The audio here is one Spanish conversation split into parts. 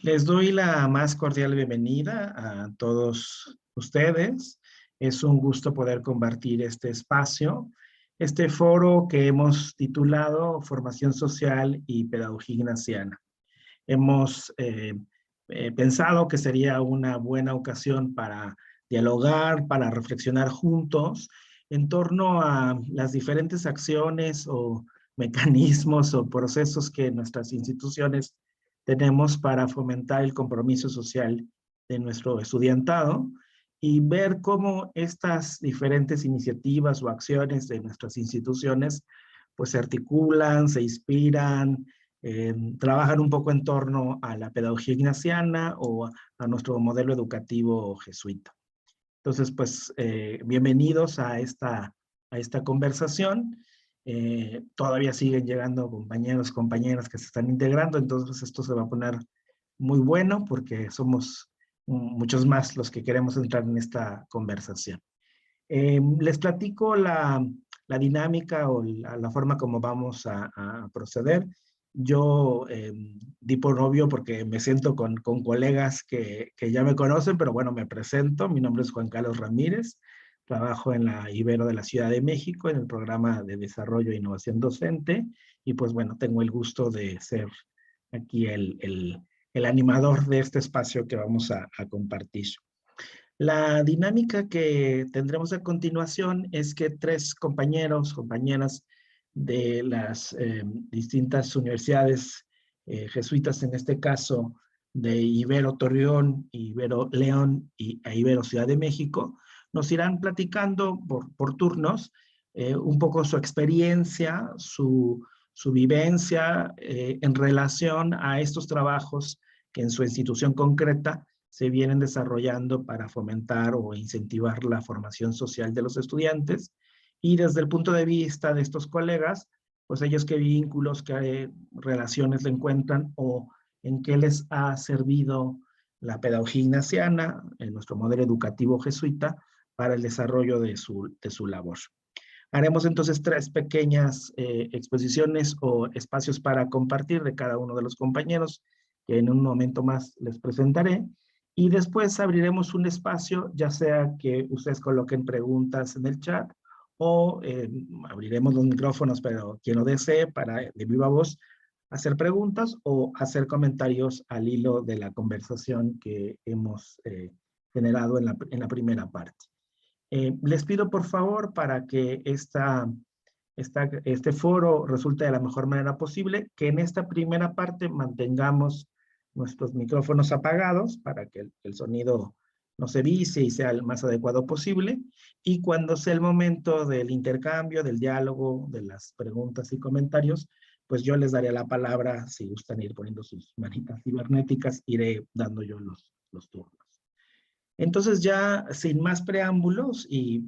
Les doy la más cordial bienvenida a todos ustedes. Es un gusto poder compartir este espacio, este foro que hemos titulado Formación Social y Pedagogía Ignaciana. Hemos pensado que sería una buena ocasión para dialogar, para reflexionar juntos en torno a las diferentes acciones o mecanismos o procesos que nuestras instituciones tenemos para fomentar el compromiso social de nuestro estudiantado y ver cómo estas diferentes iniciativas o acciones de nuestras instituciones pues se articulan, se inspiran, trabajan un poco en torno a la pedagogía ignaciana o a nuestro modelo educativo jesuita. Entonces, pues, bienvenidos a esta conversación. Todavía siguen llegando compañeros, compañeras que se están integrando, entonces esto se va a poner muy bueno porque somos muchos más los que queremos entrar en esta conversación. Les platico la dinámica o la forma como vamos a proceder. Yo di por obvio porque me siento con colegas que ya me conocen, pero bueno, me presento. Mi nombre es Juan Carlos Ramírez. Trabajo en la Ibero de la Ciudad de México, en el programa de Desarrollo e Innovación Docente. Y pues bueno, tengo el gusto de ser aquí el animador de este espacio que vamos a compartir. La dinámica que tendremos a continuación es que tres compañeros, compañeras de las distintas universidades jesuitas, en este caso de Ibero Torreón, Ibero León y Ibero Ciudad de México, nos irán platicando por turnos un poco su experiencia, su vivencia en relación a estos trabajos que en su institución concreta se vienen desarrollando para fomentar o incentivar la formación social de los estudiantes. Y desde el punto de vista de estos colegas, pues ellos qué vínculos, qué relaciones le encuentran o en qué les ha servido la pedagogía ignaciana, en nuestro modelo educativo jesuita, para el desarrollo de su labor. Haremos entonces tres pequeñas exposiciones o espacios para compartir de cada uno de los compañeros, que en un momento más les presentaré. Y después abriremos un espacio, ya sea que ustedes coloquen preguntas en el chat o abriremos los micrófonos, pero quien lo desee para de viva voz hacer preguntas o hacer comentarios al hilo de la conversación que hemos generado en la primera parte. Les pido por favor para que este foro resulte de la mejor manera posible, que en esta primera parte mantengamos nuestros micrófonos apagados para que el sonido no se vicie y sea el más adecuado posible. Y cuando sea el momento del intercambio, del diálogo, de las preguntas y comentarios, pues yo les daré la palabra. Si gustan ir poniendo sus manitas cibernéticas, iré dando yo los turnos. Entonces ya sin más preámbulos y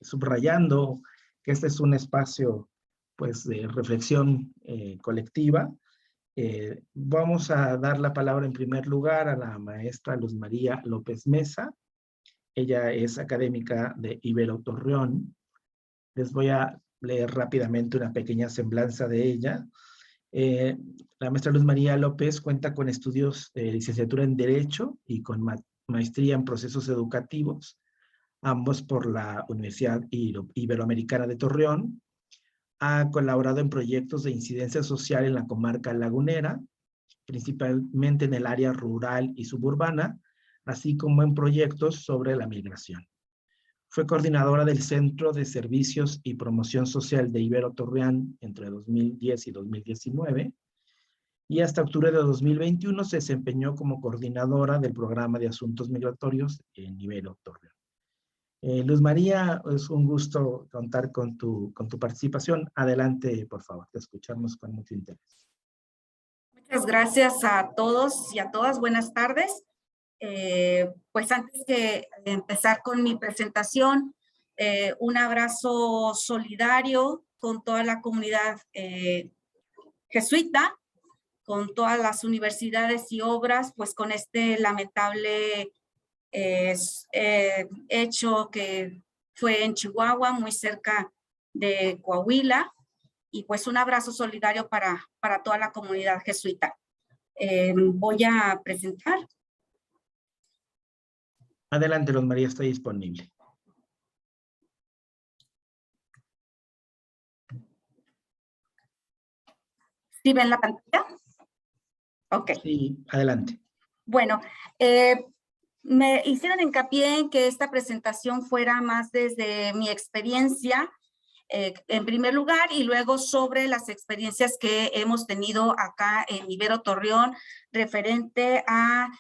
subrayando que este es un espacio pues de reflexión colectiva, vamos a dar la palabra en primer lugar a la maestra Luz María López Mesa. Ella es académica de Ibero Torreón. Les voy a leer rápidamente una pequeña semblanza de ella. La maestra Luz María López cuenta con estudios de licenciatura en Derecho y con maestría en Procesos Educativos, ambos por la Universidad Iberoamericana de Torreón. Ha colaborado en proyectos de incidencia social en la comarca lagunera, principalmente en el área rural y suburbana, así como en proyectos sobre la migración. Fue coordinadora del Centro de Servicios y Promoción Social de Ibero Torreón entre 2010 y 2019, y hasta octubre de 2021 se desempeñó como coordinadora del Programa de Asuntos Migratorios en Ibero Torreón. Luz María, es un gusto contar con tu participación. Adelante, por favor, te escuchamos con mucho interés. Muchas gracias a todos y a todas. Buenas tardes. Pues antes de empezar con mi presentación, un abrazo solidario con toda la comunidad jesuita, con todas las universidades y obras, pues con este lamentable hecho que fue en Chihuahua, muy cerca de Coahuila, y pues un abrazo solidario para toda la comunidad jesuita. Voy a presentar. Adelante, Luz María, está disponible. ¿Sí ven la pantalla? Ok. Sí, adelante. Bueno, me hicieron hincapié en que esta presentación fuera más desde mi experiencia, en primer lugar, y luego sobre las experiencias que hemos tenido acá en Ibero Torreón, referente a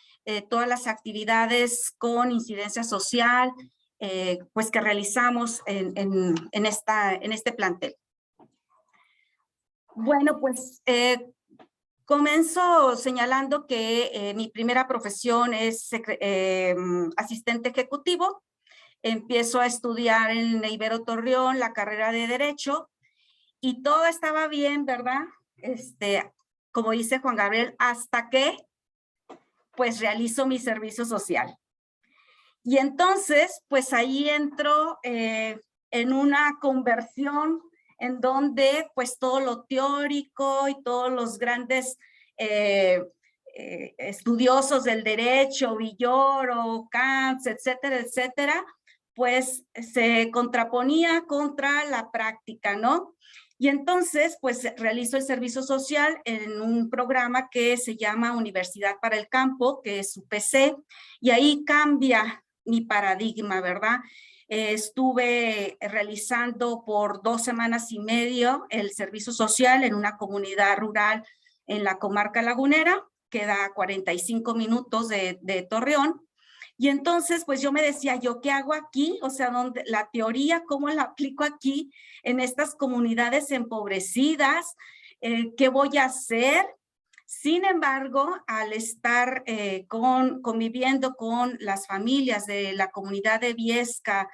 todas las actividades con incidencia social, pues que realizamos en este plantel. Bueno, pues comenzo señalando que mi primera profesión es asistente ejecutivo. Empiezo a estudiar en Ibero Torreón la carrera de Derecho y todo estaba bien, ¿verdad? Como dice Juan Gabriel, hasta que pues realizo mi servicio social. Y entonces, pues ahí entro en una conversión en donde pues todo lo teórico y todos los grandes estudiosos del derecho, Villoro, Kant, etcétera, etcétera, pues se contraponía contra la práctica, ¿no? Y entonces, pues realizo el servicio social en un programa que se llama Universidad para el Campo, que es UPC, y ahí cambia mi paradigma, ¿verdad? Estuve realizando por 2 semanas y medio el servicio social en una comunidad rural en la comarca lagunera, que da 45 minutos de Torreón. Y entonces, pues yo me decía, ¿yo qué hago aquí? O sea, la teoría, ¿cómo la aplico aquí en estas comunidades empobrecidas? ¿Qué voy a hacer? Sin embargo, al estar conviviendo con las familias de la comunidad de Viesca,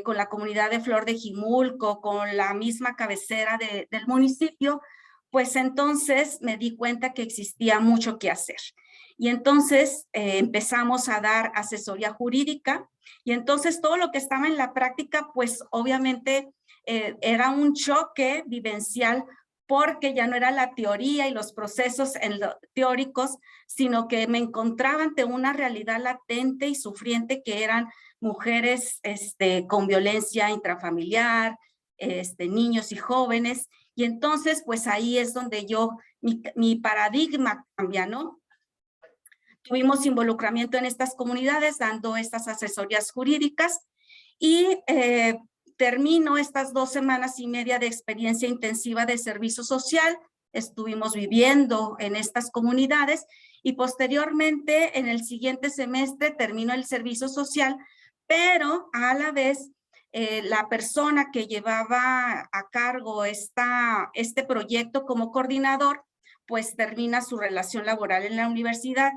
con la comunidad de Flor de Jimulco, con la misma cabecera del municipio, pues entonces me di cuenta que existía mucho que hacer. Y entonces empezamos a dar asesoría jurídica y entonces todo lo que estaba en la práctica, pues obviamente era un choque vivencial porque ya no era la teoría y los procesos teóricos, sino que me encontraba ante una realidad latente y sufriente que eran mujeres con violencia intrafamiliar, niños y jóvenes. Y entonces, pues ahí es donde mi paradigma cambia, ¿no? Tuvimos involucramiento en estas comunidades dando estas asesorías jurídicas y termino estas 2 semanas y media de experiencia intensiva de servicio social. Estuvimos viviendo en estas comunidades y posteriormente en el siguiente semestre termino el servicio social, pero a la vez la persona que llevaba a cargo este proyecto como coordinador, pues termina su relación laboral en la universidad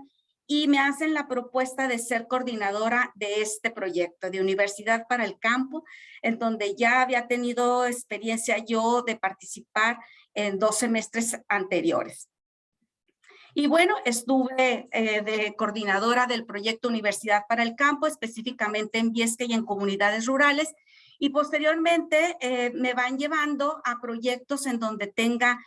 y me hacen la propuesta de ser coordinadora de este proyecto de Universidad para el Campo, en donde ya había tenido experiencia yo de participar en 2 semestres anteriores. Y bueno, estuve de coordinadora del proyecto Universidad para el Campo, específicamente en Viesca y en comunidades rurales, y posteriormente me van llevando a proyectos en donde tenga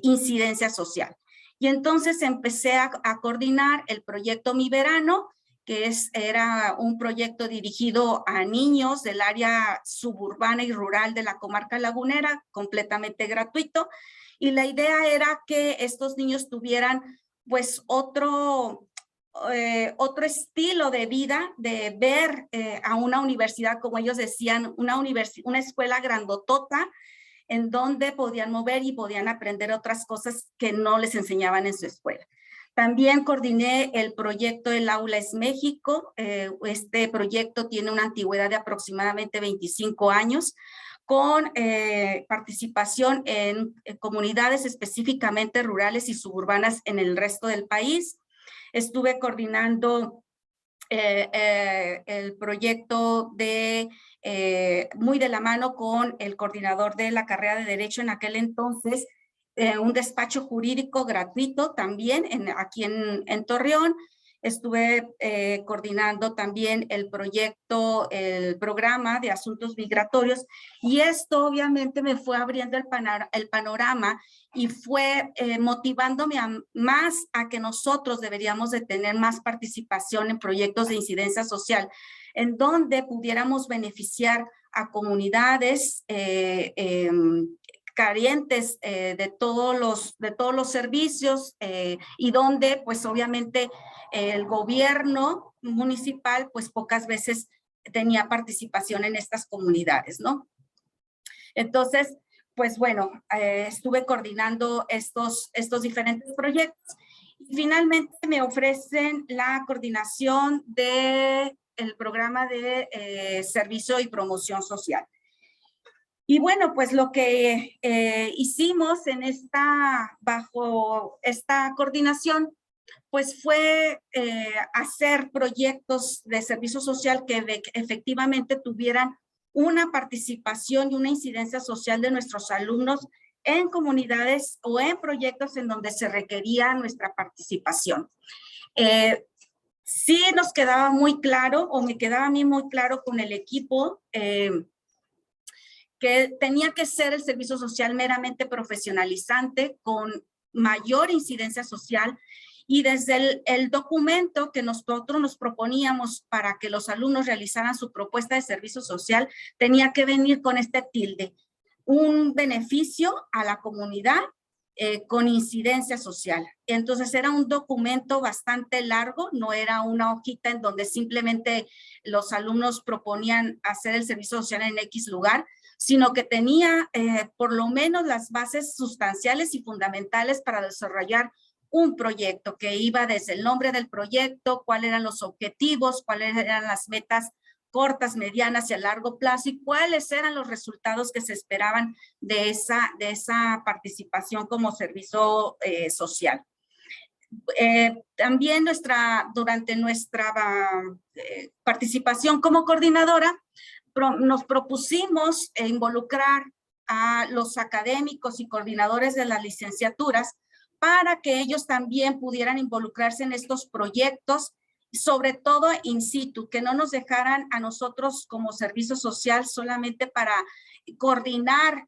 incidencia social. Y entonces empecé a coordinar el proyecto Mi Verano, que era un proyecto dirigido a niños del área suburbana y rural de la comarca lagunera, completamente gratuito. Y la idea era que estos niños tuvieran pues otro estilo de vida, de ver a una universidad, como ellos decían, una escuela grandotota, en donde podían mover y podían aprender otras cosas que no les enseñaban en su escuela. También coordiné el proyecto El Aula es México. Este proyecto tiene una antigüedad de aproximadamente 25 años, con participación en comunidades específicamente rurales y suburbanas en el resto del país. Estuve coordinando el proyecto muy de la mano con el coordinador de la carrera de Derecho en aquel entonces, un despacho jurídico gratuito también aquí en Torreón, estuve coordinando también el programa de asuntos migratorios, y esto obviamente me fue abriendo el panorama y fue motivándome más a que nosotros deberíamos de tener más participación en proyectos de incidencia social, en donde pudiéramos beneficiar a comunidades carentes de todos los servicios, y donde pues obviamente el gobierno municipal pues pocas veces tenía participación en estas comunidades, ¿no? Entonces, pues bueno, estuve coordinando estos diferentes proyectos y finalmente me ofrecen la coordinación del programa de servicio y promoción social. Y bueno, pues lo que hicimos bajo esta coordinación, pues fue hacer proyectos de servicio social que efectivamente tuvieran una participación y una incidencia social de nuestros alumnos en comunidades o en proyectos en donde se requería nuestra participación. Sí nos quedaba muy claro, o me quedaba a mí muy claro con el equipo, que tenía que ser el servicio social meramente profesionalizante, con mayor incidencia social, y desde el documento que nosotros nos proponíamos para que los alumnos realizaran su propuesta de servicio social, tenía que venir con este tilde: un beneficio a la comunidad con incidencia social. Entonces era un documento bastante largo, no era una hojita en donde simplemente los alumnos proponían hacer el servicio social en X lugar, sino que tenía por lo menos las bases sustanciales y fundamentales para desarrollar un proyecto, que iba desde el nombre del proyecto, cuáles eran los objetivos, cuáles eran las metas cortas, medianas y a largo plazo, y cuáles eran los resultados que se esperaban de esa participación como servicio social. También durante nuestra participación como coordinadora, nos propusimos involucrar a los académicos y coordinadores de las licenciaturas para que ellos también pudieran involucrarse en estos proyectos, sobre todo in situ, que no nos dejaran a nosotros como servicio social solamente para coordinar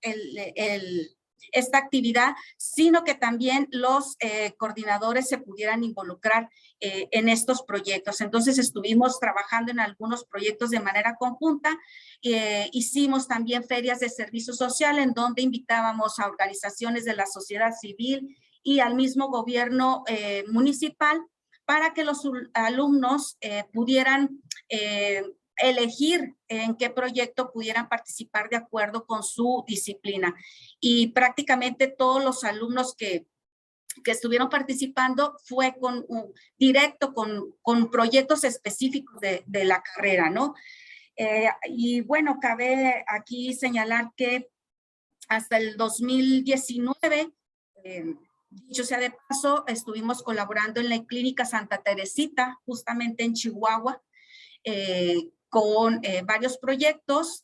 esta actividad, sino que también los coordinadores se pudieran involucrar en estos proyectos. Entonces estuvimos trabajando en algunos proyectos de manera conjunta. Hicimos también ferias de servicio social en donde invitábamos a organizaciones de la sociedad civil y al mismo gobierno municipal para que los alumnos pudieran elegir en qué proyecto pudieran participar de acuerdo con su disciplina. Y prácticamente todos los alumnos que estuvieron participando fue directo con proyectos específicos de la carrera, ¿no? Y bueno, cabe aquí señalar que hasta el 2019, dicho sea de paso, estuvimos colaborando en la Clínica Santa Teresita, justamente en Chihuahua, con varios proyectos.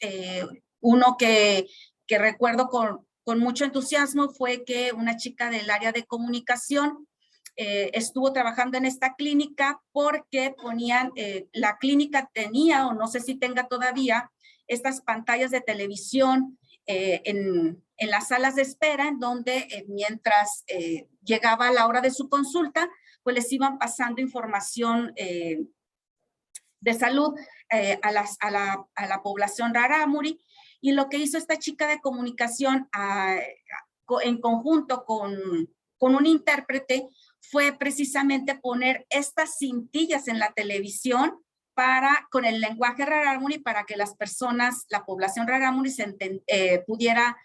Uno que recuerdo con mucho entusiasmo fue que una chica del área de comunicación estuvo trabajando en esta clínica porque la clínica tenía, o no sé si tenga todavía, estas pantallas de televisión en las salas de espera, en donde mientras llegaba la hora de su consulta, pues les iban pasando información de salud a la población rarámuri. Y lo que hizo esta chica de comunicación en conjunto con un intérprete fue precisamente poner estas cintillas en la televisión con el lenguaje rarámuri, para que las personas, la población rarámuri pudiera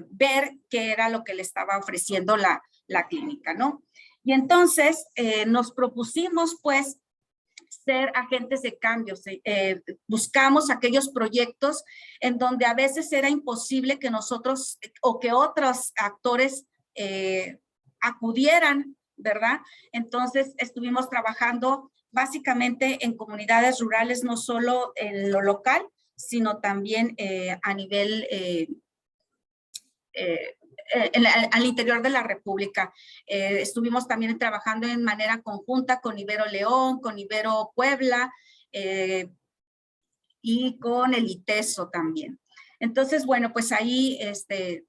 ver qué era lo que le estaba ofreciendo la clínica, ¿no? Y entonces nos propusimos pues ser agentes de cambios. Buscamos aquellos proyectos en donde a veces era imposible que nosotros o que otros actores acudieran, ¿verdad? Entonces estuvimos trabajando básicamente en comunidades rurales, no solo en lo local, sino también a nivel al interior de la República. Estuvimos también trabajando en manera conjunta con Ibero León, con Ibero Puebla y con el ITESO también. Entonces, bueno, pues ahí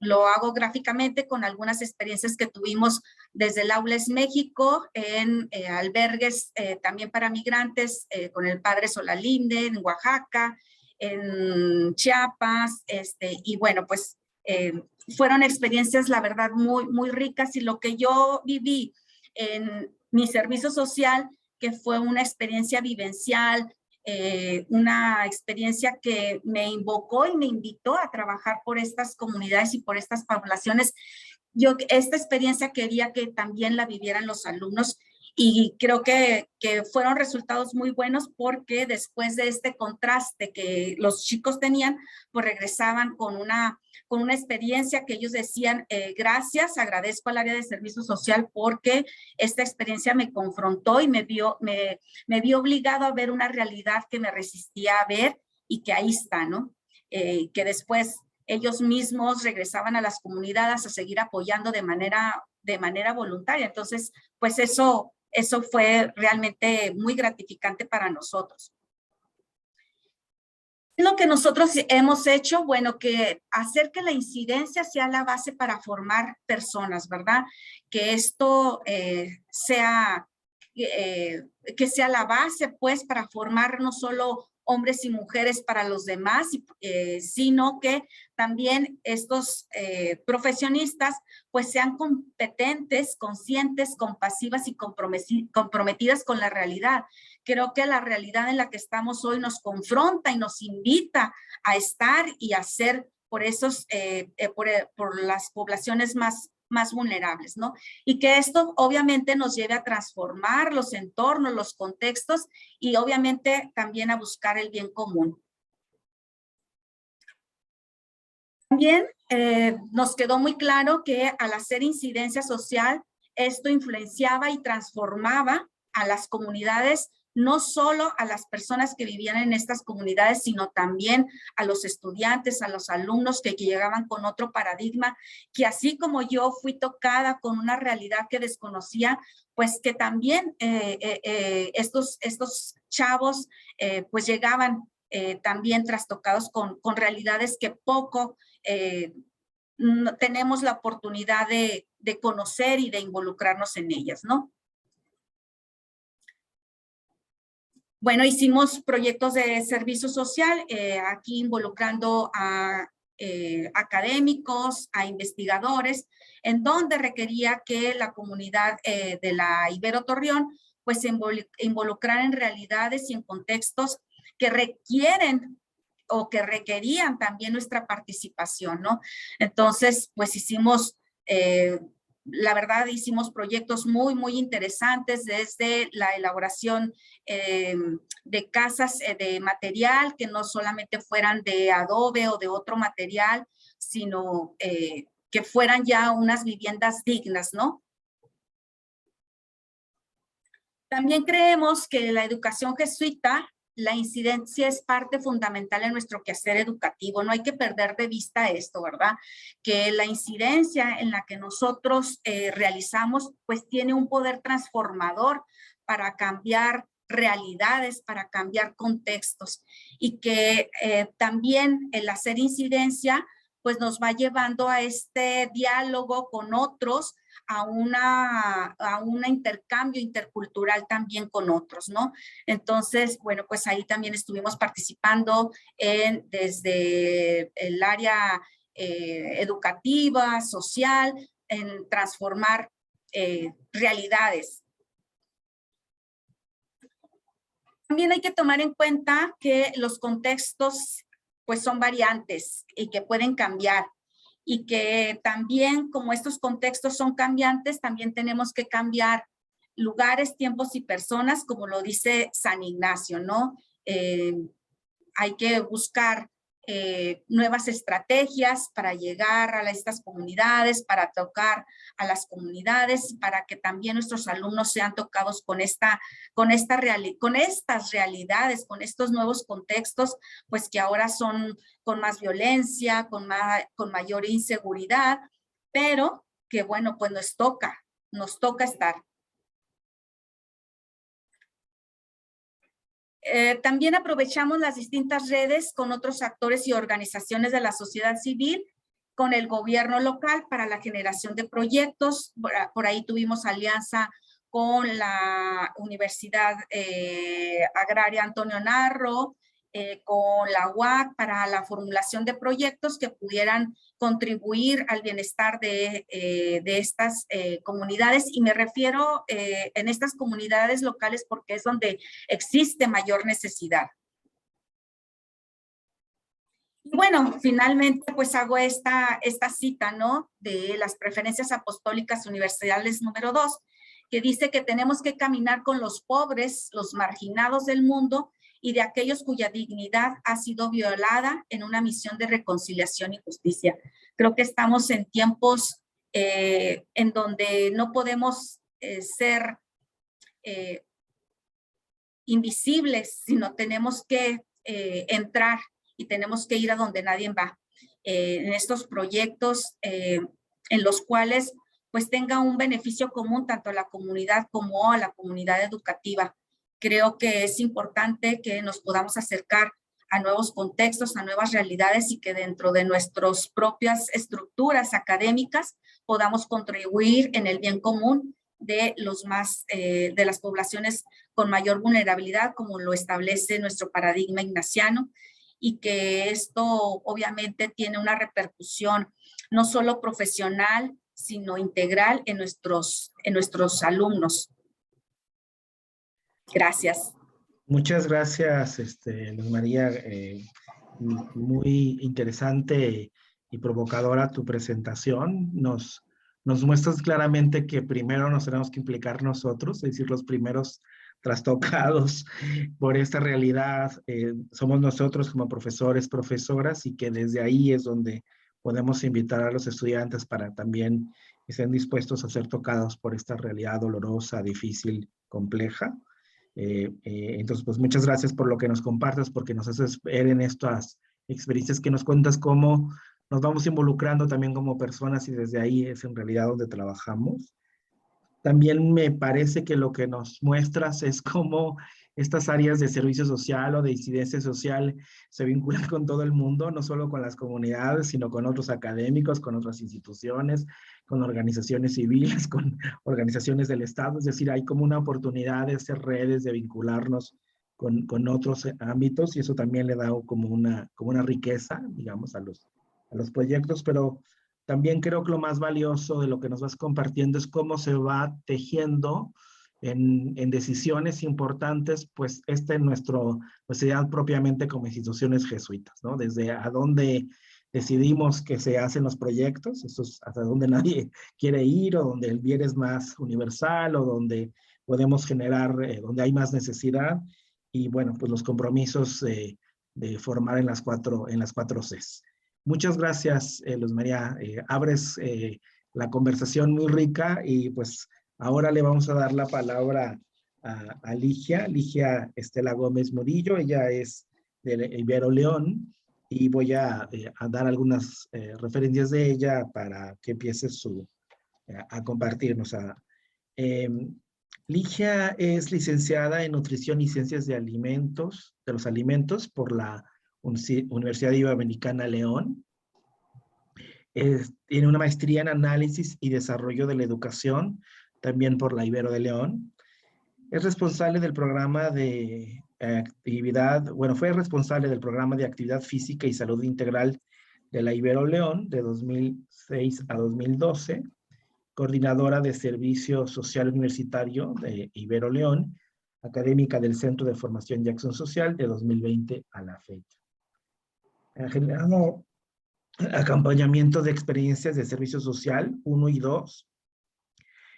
lo hago gráficamente con algunas experiencias que tuvimos desde el Aules México, en albergues también para migrantes, con el Padre Solalinde, en Oaxaca, en Chiapas, y bueno, pues fueron experiencias, la verdad, muy, muy ricas, y lo que yo viví en mi servicio social, que fue una experiencia vivencial, una experiencia que me invocó y me invitó a trabajar por estas comunidades y por estas poblaciones. Yo esta experiencia quería que también la vivieran los alumnos, y creo que fueron resultados muy buenos, porque después de este contraste que los chicos tenían, pues regresaban con una experiencia que ellos decían, gracias, agradezco al área de servicio social porque esta experiencia me confrontó y me vio obligado a ver una realidad que me resistía a ver, y que ahí está, ¿no? Que después ellos mismos regresaban a las comunidades a seguir apoyando de manera voluntaria. Entonces, pues eso fue realmente muy gratificante para nosotros. Lo que nosotros hemos hecho, bueno, que hacer que la incidencia sea la base para formar personas, ¿verdad? Que esto sea la base, pues, para formar no solo hombres y mujeres para los demás, sino que también estos profesionistas pues sean competentes, conscientes, compasivas y comprometidas con la realidad. Creo que la realidad en la que estamos hoy nos confronta y nos invita a estar y a ser por por las poblaciones más vulnerables, ¿no? Y que esto obviamente nos lleve a transformar los entornos, los contextos, y obviamente también a buscar el bien común. También nos quedó muy claro que al hacer incidencia social, esto influenciaba y transformaba a las comunidades, no solo a las personas que vivían en estas comunidades, sino también a los estudiantes, a los alumnos que llegaban con otro paradigma, que así como yo fui tocada con una realidad que desconocía, pues que también estos chavos pues llegaban también trastocados con realidades que poco no tenemos la oportunidad de conocer y de involucrarnos en ellas, ¿no? Bueno, hicimos proyectos de servicio social, aquí involucrando a académicos, a investigadores, en donde requería que la comunidad de la Ibero Torreón pues se involucrara en realidades y en contextos que requieren o que requerían también nuestra participación, ¿no? Entonces, pues hicimos, la verdad, hicimos proyectos muy, muy interesantes, desde la elaboración de casas de material, que no solamente fueran de adobe o de otro material, sino que fueran ya unas viviendas dignas, ¿no? También creemos que la educación jesuita, la incidencia es parte fundamental en nuestro quehacer educativo. No hay que perder de vista esto, ¿verdad? Que la incidencia en la que nosotros realizamos, pues tiene un poder transformador para cambiar realidades, para cambiar contextos, y que también el hacer incidencia, pues nos va llevando a este diálogo con otros, a un intercambio intercultural también con otros, ¿no? Entonces, bueno, pues ahí también estuvimos participando desde el área educativa, social, en transformar realidades. También hay que tomar en cuenta que los contextos pues son variantes y que pueden cambiar, y que también, como estos contextos son cambiantes, también tenemos que cambiar lugares, tiempos y personas, como lo dice San Ignacio, ¿no? Hay que buscar nuevas estrategias para llegar a estas comunidades, para tocar a las comunidades, para que también nuestros alumnos sean tocados con estas realidades, con estos nuevos contextos, pues que ahora son con más violencia, con mayor inseguridad, pero que bueno, pues nos toca estar. También aprovechamos las distintas redes con otros actores y organizaciones de la sociedad civil, con el gobierno local para la generación de proyectos. Por ahí tuvimos alianza con la Universidad Agraria Antonio Narro, con la UAC para la formulación de proyectos que pudieran contribuir al bienestar de estas comunidades, y me refiero en estas comunidades locales porque es donde existe mayor necesidad. Y bueno, finalmente pues hago esta cita, ¿no? De las preferencias apostólicas universales número 2, que dice que tenemos que caminar con los pobres, los marginados del mundo y de aquellos cuya dignidad ha sido violada en una misión de reconciliación y justicia. Creo que estamos en tiempos en donde no podemos ser invisibles, sino tenemos que entrar y tenemos que ir a donde nadie va. En estos proyectos en los cuales pues tenga un beneficio común tanto a la comunidad como a la comunidad educativa. Creo que es importante que nos podamos acercar a nuevos contextos, a nuevas realidades, y que dentro de nuestras propias estructuras académicas podamos contribuir en el bien común de de las poblaciones con mayor vulnerabilidad, como lo establece nuestro paradigma ignaciano, y que esto obviamente tiene una repercusión no solo profesional, sino integral en nuestros alumnos. Gracias. Muchas gracias, Luz María. Muy interesante y provocadora tu presentación. Nos muestras claramente que primero nos tenemos que implicar nosotros, es decir, los primeros trastocados por esta realidad somos nosotros como profesores, profesoras, y que desde ahí es donde podemos invitar a los estudiantes para también que estén dispuestos a ser tocados por esta realidad dolorosa, difícil, compleja. Entonces, pues muchas gracias por lo que nos compartas, porque nos haces ver en estas experiencias que nos cuentas cómo nos vamos involucrando también como personas, y desde ahí es en realidad donde trabajamos. También me parece que lo que nos muestras es cómo estas áreas de servicio social o de incidencia social se vinculan con todo el mundo, no solo con las comunidades, sino con otros académicos, con otras instituciones, con organizaciones civiles, con organizaciones del Estado. Es decir, hay como una oportunidad de hacer redes, de vincularnos con otros ámbitos, y eso también le da como una riqueza, digamos, a los proyectos. Pero también creo que lo más valioso de lo que nos vas compartiendo es cómo se va tejiendo en decisiones importantes, pues en nuestra sociedad propiamente como instituciones jesuitas, ¿no? Desde a dónde decidimos que se hacen los proyectos, eso es hasta donde nadie quiere ir, o donde el bien es más universal, o donde podemos generar, donde hay más necesidad, y bueno, pues los compromisos de formar en las cuatro Cs. Muchas gracias, Luz María. Abres la conversación muy rica, y pues ahora le vamos a dar la palabra a Ligia Estela Gómez Murillo. Ella es de Ibero León, y voy a dar algunas referencias de ella para que empiece a compartirnos. Ligia es licenciada en Nutrición y Ciencias de los Alimentos por la Universidad Iberoamericana León. Tiene una maestría en Análisis y Desarrollo de la Educación, también por la Ibero de León. Es responsable del programa de fue responsable del programa de Actividad Física y Salud Integral de la Ibero León de 2006 a 2012, coordinadora de Servicio Social Universitario de Ibero León, académica del Centro de Formación y Acción Social de 2020 a la fecha. Ha generado acompañamiento de experiencias de servicio social 1 y 2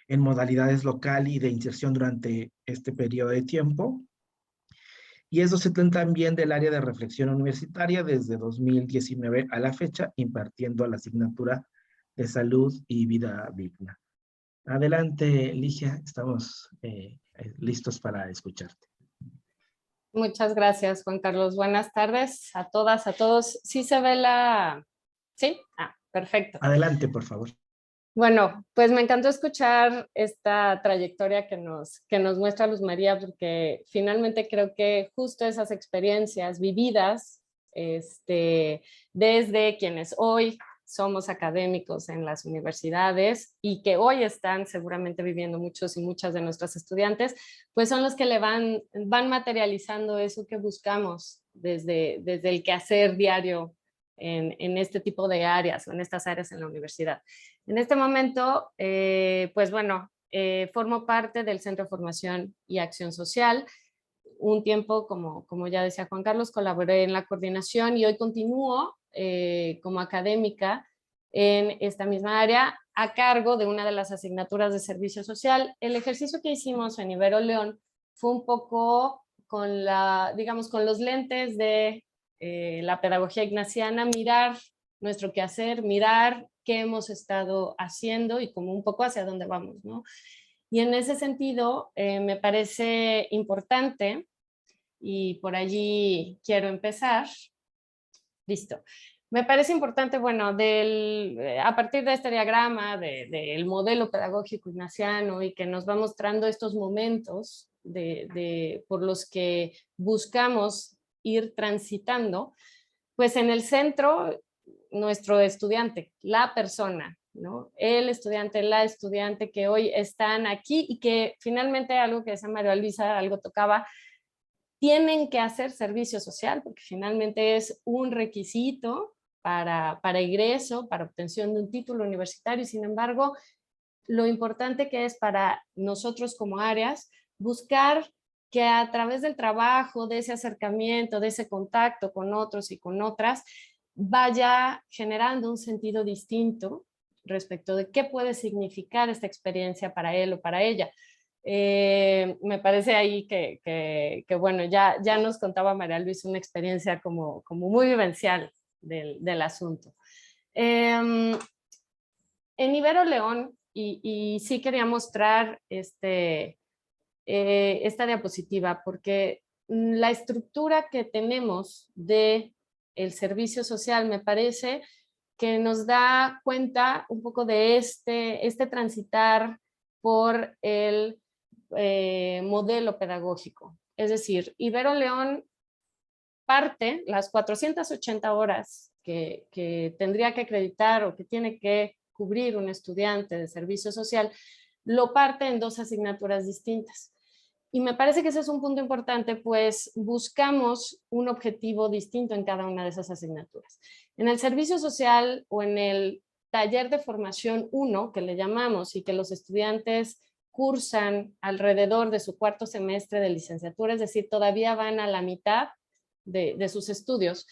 en modalidades local y de inserción durante este periodo de tiempo. Y es docente también del área de reflexión universitaria desde 2019 a la fecha, impartiendo la asignatura de salud y vida digna. Adelante, Ligia, estamos listos para escucharte. Muchas gracias, Juan Carlos. Buenas tardes a todas, a todos. ¿Sí se ve la...? ¿Sí? Ah, perfecto. Adelante, por favor. Bueno, pues me encantó escuchar esta trayectoria que nos muestra Luz María, porque finalmente creo que justo esas experiencias vividas, desde quienes hoy somos académicos en las universidades y que hoy están seguramente viviendo muchos y muchas de nuestras estudiantes, pues son los que le van materializando eso que buscamos desde el quehacer diario en este tipo de áreas o en estas áreas en la universidad. En este momento, pues bueno, formo parte del Centro de Formación y Acción Social. Un tiempo, como ya decía Juan Carlos, colaboré en la coordinación y hoy continúo como académica en esta misma área a cargo de una de las asignaturas de servicio social. El ejercicio que hicimos en Ibero León fue un poco con digamos, con los lentes de la pedagogía ignaciana, mirar nuestro quehacer, mirar qué hemos estado haciendo y como un poco hacia dónde vamos, ¿no? Y en ese sentido, me parece importante, y por allí quiero empezar. Listo. Me parece importante, bueno, a partir de este diagrama del modelo pedagógico ignaciano y que nos va mostrando estos momentos por los que buscamos ir transitando, pues en el centro, nuestro estudiante, la persona, ¿no? El estudiante, la estudiante que hoy están aquí y que finalmente algo que decía María Luisa, algo tocaba, tienen que hacer servicio social porque finalmente es un requisito para ingreso, para obtención de un título universitario y sin embargo, lo importante que es para nosotros como áreas buscar que a través del trabajo, de ese acercamiento, de ese contacto con otros y con otras, vaya generando un sentido distinto respecto de qué puede significar esta experiencia para él o para ella. Me parece ahí que bueno, ya nos contaba María Luisa una experiencia como muy vivencial del asunto. En Ibero León, y sí quería mostrar esta diapositiva, porque la estructura que tenemos de el servicio social me parece que nos da cuenta un poco de este transitar por el modelo pedagógico. Es decir, Ibero León parte las 480 horas que tendría que acreditar o que tiene que cubrir un estudiante de servicio social, lo parte en dos asignaturas distintas. Y me parece que ese es un punto importante, pues buscamos un objetivo distinto en cada una de esas asignaturas. En el servicio social o en el taller de formación 1, que le llamamos, y que los estudiantes cursan alrededor de su cuarto semestre de licenciatura, es decir, todavía van a la mitad de sus estudios,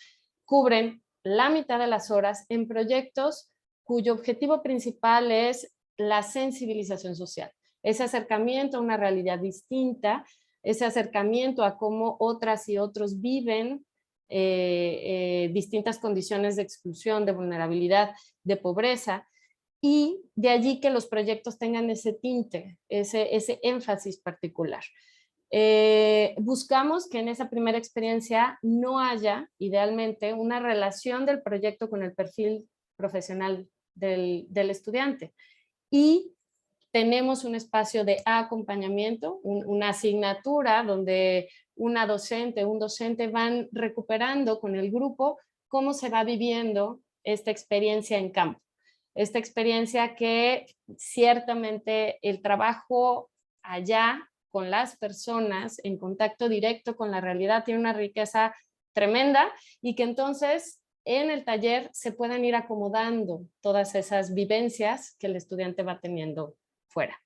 cubren la mitad de las horas en proyectos cuyo objetivo principal es la sensibilización social, ese acercamiento a una realidad distinta, ese acercamiento a cómo otras y otros viven distintas condiciones de exclusión, de vulnerabilidad, de pobreza, y de allí que los proyectos tengan ese tinte, ese énfasis particular. Buscamos que en esa primera experiencia no haya, idealmente, una relación del proyecto con el perfil profesional del estudiante. Y tenemos un espacio de acompañamiento, una asignatura donde una docente, un docente van recuperando con el grupo cómo se va viviendo esta experiencia en campo. Esta experiencia que ciertamente el trabajo allá con las personas en contacto directo con la realidad tiene una riqueza tremenda y que entonces en el taller se pueden ir acomodando todas esas vivencias que el estudiante va teniendo fuera.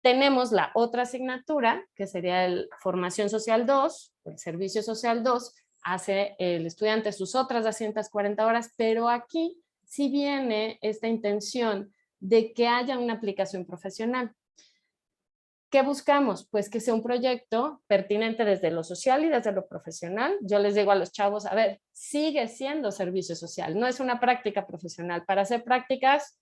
Tenemos la otra asignatura, que sería el Formación Social 2, el Servicio Social 2, hace el estudiante sus otras 240 horas, pero aquí sí viene esta intención de que haya una aplicación profesional. ¿Qué buscamos? Pues que sea un proyecto pertinente desde lo social y desde lo profesional. Yo les digo a los chavos, a ver, sigue siendo servicio social, no es una práctica profesional. Para hacer prácticas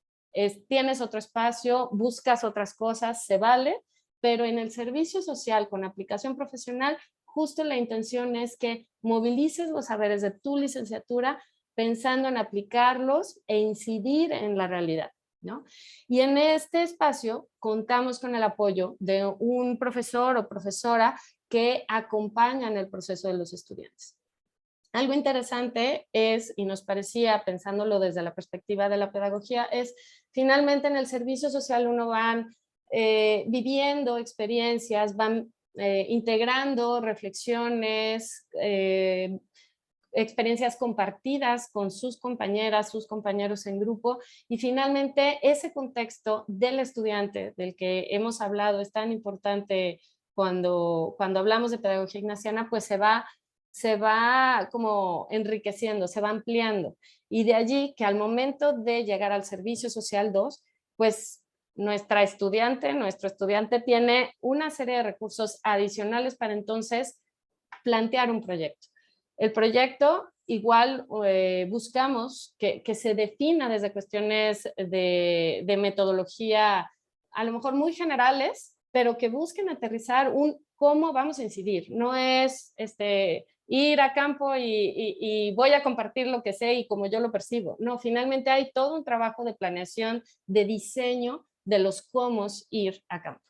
tienes otro espacio, buscas otras cosas, se vale, pero en el servicio social con aplicación profesional, justo la intención es que movilices los saberes de tu licenciatura pensando en aplicarlos e incidir en la realidad. ¿no? Y en este espacio contamos con el apoyo de un profesor o profesora que acompañan el proceso de los estudiantes. Algo interesante es, y nos parecía, pensándolo desde la perspectiva de la pedagogía, es finalmente en el servicio social uno van viviendo experiencias, van integrando reflexiones, experiencias compartidas con sus compañeras, sus compañeros en grupo, y finalmente ese contexto del estudiante del que hemos hablado es tan importante cuando hablamos de pedagogía ignaciana, pues se va como enriqueciendo, se va ampliando. Y de allí que al momento de llegar al servicio social 2, pues nuestro estudiante tiene una serie de recursos adicionales para entonces plantear un proyecto. El proyecto igual buscamos que se defina desde cuestiones de metodología a lo mejor muy generales, pero que busquen aterrizar cómo vamos a incidir. No es ir a campo y voy a compartir lo que sé y como yo lo percibo. No, finalmente hay todo un trabajo de planeación, de diseño de los cómo ir a campo.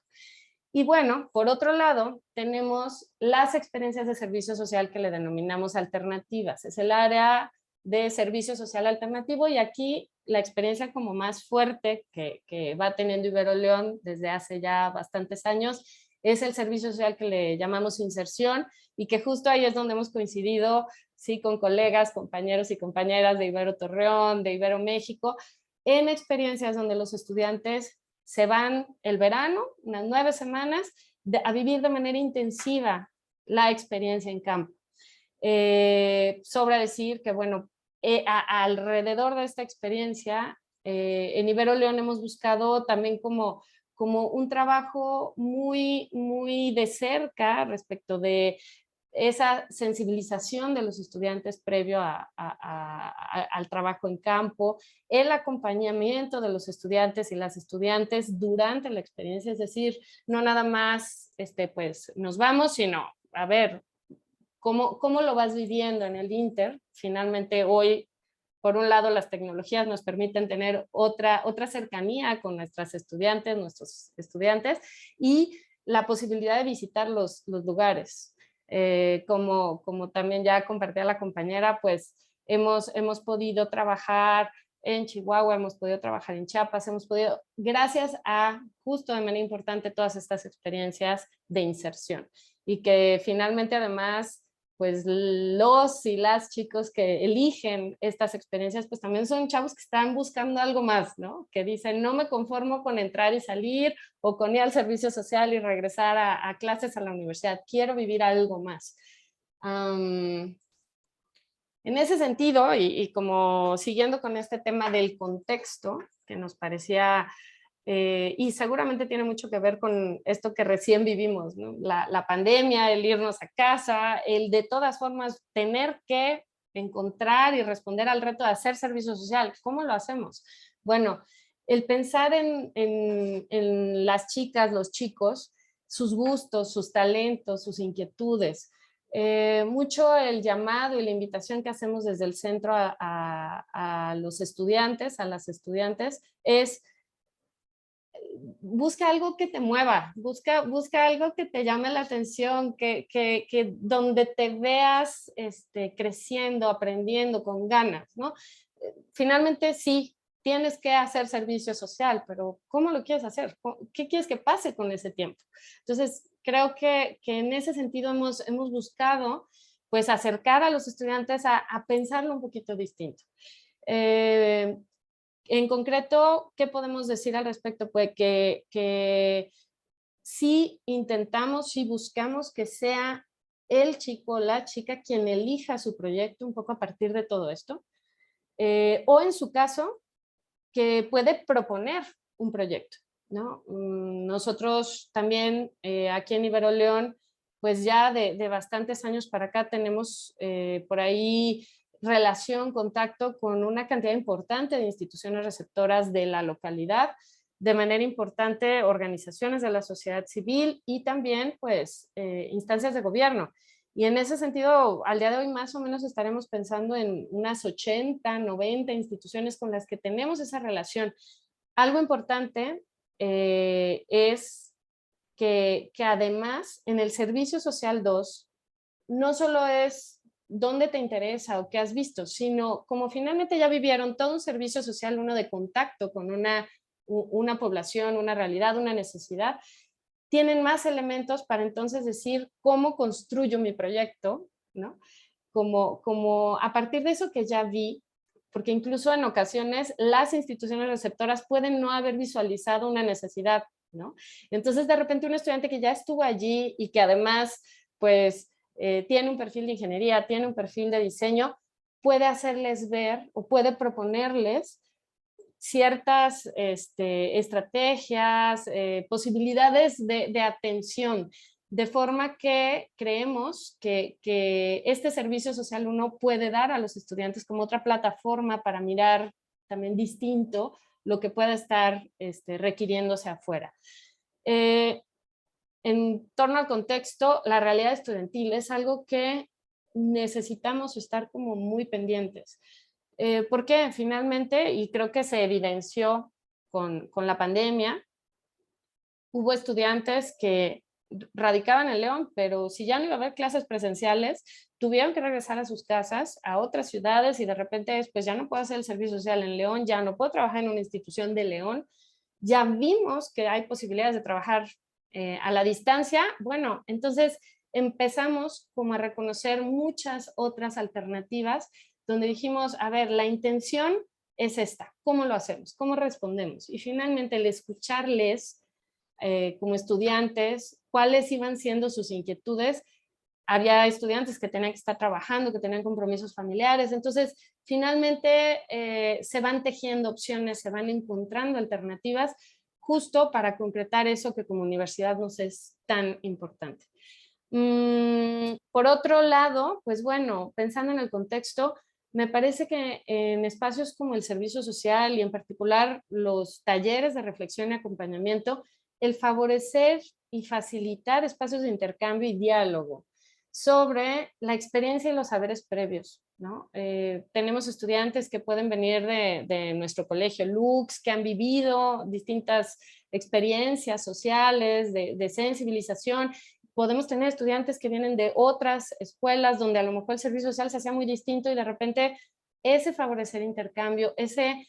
Y bueno, por otro lado, tenemos las experiencias de servicio social que le denominamos alternativas. Es el área de servicio social alternativo y aquí la experiencia como más fuerte que va teniendo Ibero-León desde hace ya bastantes años es el servicio social que le llamamos inserción y que justo ahí es donde hemos coincidido, sí, con colegas, compañeros y compañeras de Ibero Torreón, de Ibero México, en experiencias donde los estudiantes se van el verano, unas 9 semanas, a vivir de manera intensiva la experiencia en campo. Sobra decir que, bueno, alrededor de esta experiencia, en Ibero-León hemos buscado también como un trabajo muy, muy de cerca respecto de esa sensibilización de los estudiantes previo al trabajo en campo, el acompañamiento de los estudiantes y las estudiantes durante la experiencia, es decir, no nada más pues nos vamos, sino a ver cómo lo vas viviendo en el Inter. Finalmente hoy, por un lado, las tecnologías nos permiten tener otra cercanía con nuestros estudiantes y la posibilidad de visitar los lugares. Como también ya compartía la compañera, pues hemos podido trabajar en Chihuahua, hemos podido trabajar en Chiapas, hemos podido, gracias a justo de manera importante todas estas experiencias de inserción y que finalmente además pues los y las chicos que eligen estas experiencias, pues también son chavos que están buscando algo más, ¿no? Que dicen, no me conformo con entrar y salir o con ir al servicio social y regresar a clases a la universidad, quiero vivir algo más. En ese sentido, y como siguiendo con este tema del contexto, que nos parecía y seguramente tiene mucho que ver con esto que recién vivimos, ¿no? La pandemia, el irnos a casa, el de todas formas tener que encontrar y responder al reto de hacer servicio social. ¿Cómo lo hacemos? Bueno, el pensar en las chicas, los chicos, sus gustos, sus talentos, sus inquietudes. Mucho el llamado y la invitación que hacemos desde el centro a los estudiantes, a las estudiantes, es busca algo que te mueva, busca algo que te llame la atención, que donde te veas creciendo, aprendiendo con ganas, ¿no? Finalmente sí, tienes que hacer servicio social, pero ¿cómo lo quieres hacer? ¿Qué quieres que pase con ese tiempo? Entonces, creo que en ese sentido hemos buscado pues acercar a los estudiantes a pensarlo un poquito distinto. En concreto, ¿qué podemos decir al respecto? Pues que sí intentamos, sí buscamos que sea el chico o la chica quien elija su proyecto un poco a partir de todo esto. O en su caso, que puede proponer un proyecto, ¿no? Nosotros también aquí en Ibero-León, pues ya de bastantes años para acá tenemos por ahí relación, contacto con una cantidad importante de instituciones receptoras de la localidad, de manera importante organizaciones de la sociedad civil y también pues instancias de gobierno. Y en ese sentido, al día de hoy más o menos estaremos pensando en unas 80, 90 instituciones con las que tenemos esa relación. Algo importante es que además en el Servicio Social 2 no solo es dónde te interesa o qué has visto, sino como finalmente ya vivieron todo un servicio social, uno de contacto con una población, una realidad, una necesidad, tienen más elementos para entonces decir cómo construyo mi proyecto, ¿no? Como a partir de eso que ya vi, porque incluso en ocasiones las instituciones receptoras pueden no haber visualizado una necesidad, ¿no? Entonces de repente un estudiante que ya estuvo allí y que además pues tiene un perfil de ingeniería, tiene un perfil de diseño, puede hacerles ver o puede proponerles ciertas estrategias, posibilidades de atención, de forma que creemos que este Servicio Social 1 puede dar a los estudiantes como otra plataforma para mirar también distinto lo que pueda estar requiriéndose afuera. En torno al contexto, la realidad estudiantil es algo que necesitamos estar como muy pendientes. Porque finalmente, y creo que se evidenció con la pandemia, hubo estudiantes que radicaban en León, pero si ya no iba a haber clases presenciales, tuvieron que regresar a sus casas, a otras ciudades, y de repente pues ya no puedo hacer el servicio social en León, ya no puedo trabajar en una institución de León. Ya vimos que hay posibilidades de trabajar a la distancia. Bueno, entonces empezamos como a reconocer muchas otras alternativas donde dijimos, a ver, la intención es esta, ¿cómo lo hacemos? ¿Cómo respondemos? Y finalmente el escucharles como estudiantes, cuáles iban siendo sus inquietudes. Había estudiantes que tenían que estar trabajando, que tenían compromisos familiares, entonces finalmente se van tejiendo opciones, se van encontrando alternativas justo para concretar eso que como universidad nos es tan importante. Por otro lado, pues bueno, pensando en el contexto, me parece que en espacios como el servicio social y en particular los talleres de reflexión y acompañamiento, el favorecer y facilitar espacios de intercambio y diálogo sobre la experiencia y los saberes previos, ¿no? Tenemos estudiantes que pueden venir de nuestro colegio Lux, que han vivido distintas experiencias sociales, de sensibilización. Podemos tener estudiantes que vienen de otras escuelas donde a lo mejor el servicio social se hacía muy distinto y de repente ese favorecer intercambio, ese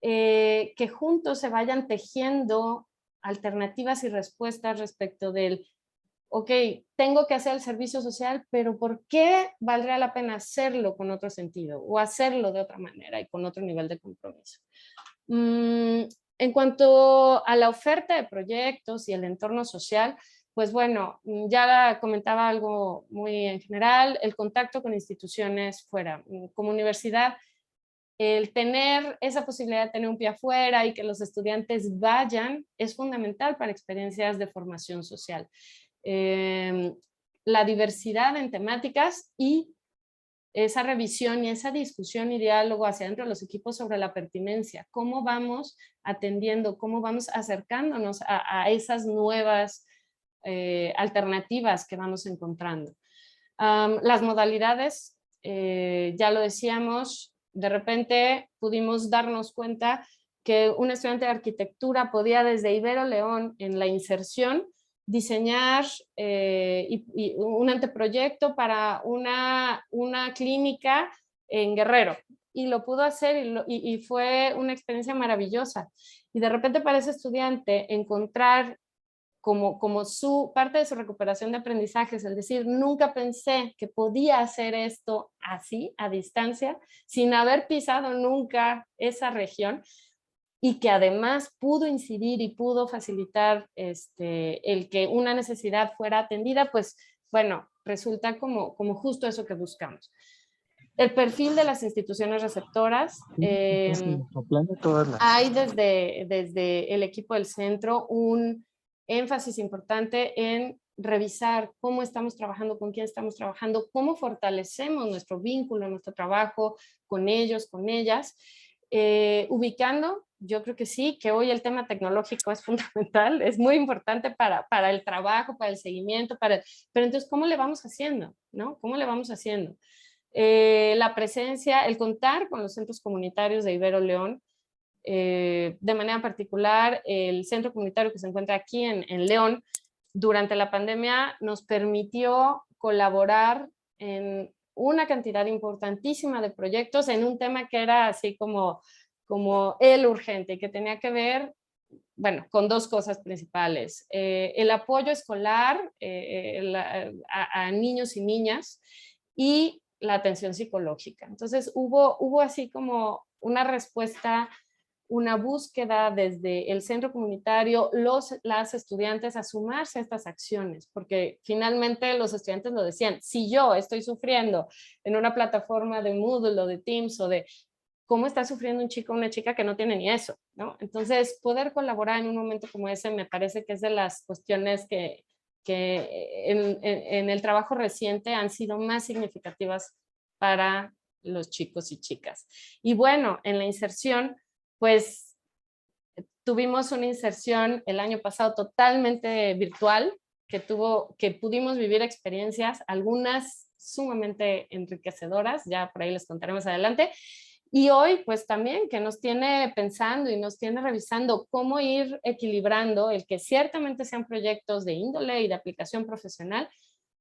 que juntos se vayan tejiendo alternativas y respuestas respecto del, ok, tengo que hacer el servicio social, pero ¿por qué valdría la pena hacerlo con otro sentido o hacerlo de otra manera y con otro nivel de compromiso? En cuanto a la oferta de proyectos y el entorno social, pues bueno, ya comentaba algo muy en general, el contacto con instituciones fuera. Como universidad, el tener esa posibilidad de tener un pie afuera y que los estudiantes vayan es fundamental para experiencias de formación social. La diversidad en temáticas y esa revisión y esa discusión y diálogo hacia dentro de los equipos sobre la pertinencia, cómo vamos atendiendo, cómo vamos acercándonos a esas nuevas alternativas que vamos encontrando. Las modalidades, ya lo decíamos, de repente pudimos darnos cuenta que un estudiante de arquitectura podía desde Ibero León en la inserción diseñar un anteproyecto para una clínica en Guerrero y lo pudo hacer y fue una experiencia maravillosa. Y de repente para ese estudiante encontrar como su parte de su recuperación de aprendizajes, es decir, nunca pensé que podía hacer esto así, a distancia, sin haber pisado nunca esa región, y que además pudo incidir y pudo facilitar el que una necesidad fuera atendida, pues bueno, resulta como justo eso que buscamos. El perfil de las instituciones receptoras, hay desde el equipo del centro un énfasis importante en revisar cómo estamos trabajando, con quién estamos trabajando, cómo fortalecemos nuestro vínculo, nuestro trabajo con ellos, con ellas, ubicando, yo creo que sí, que hoy el tema tecnológico es fundamental, es muy importante para el trabajo, para el seguimiento, pero entonces, ¿cómo le vamos haciendo? ¿No? ¿Cómo le vamos haciendo? La presencia, el contar con los centros comunitarios de Ibero León, de manera particular, el centro comunitario que se encuentra aquí en León, durante la pandemia nos permitió colaborar en una cantidad importantísima de proyectos en un tema que era así como el urgente, que tenía que ver, bueno, con dos cosas principales. El apoyo escolar a niños y niñas y la atención psicológica. Entonces hubo así como una respuesta, una búsqueda desde el centro comunitario, las estudiantes a sumarse a estas acciones, porque finalmente los estudiantes lo decían, si yo estoy sufriendo en una plataforma de Moodle o de Teams o de cómo está sufriendo un chico o una chica que no tiene ni eso, ¿no? Entonces, poder colaborar en un momento como ese me parece que es de las cuestiones que en el trabajo reciente han sido más significativas para los chicos y chicas. Y bueno, en la inserción, pues tuvimos una inserción el año pasado totalmente virtual, que pudimos vivir experiencias, algunas sumamente enriquecedoras, ya por ahí les contaremos adelante, y hoy pues también que nos tiene pensando y nos tiene revisando cómo ir equilibrando el que ciertamente sean proyectos de índole y de aplicación profesional,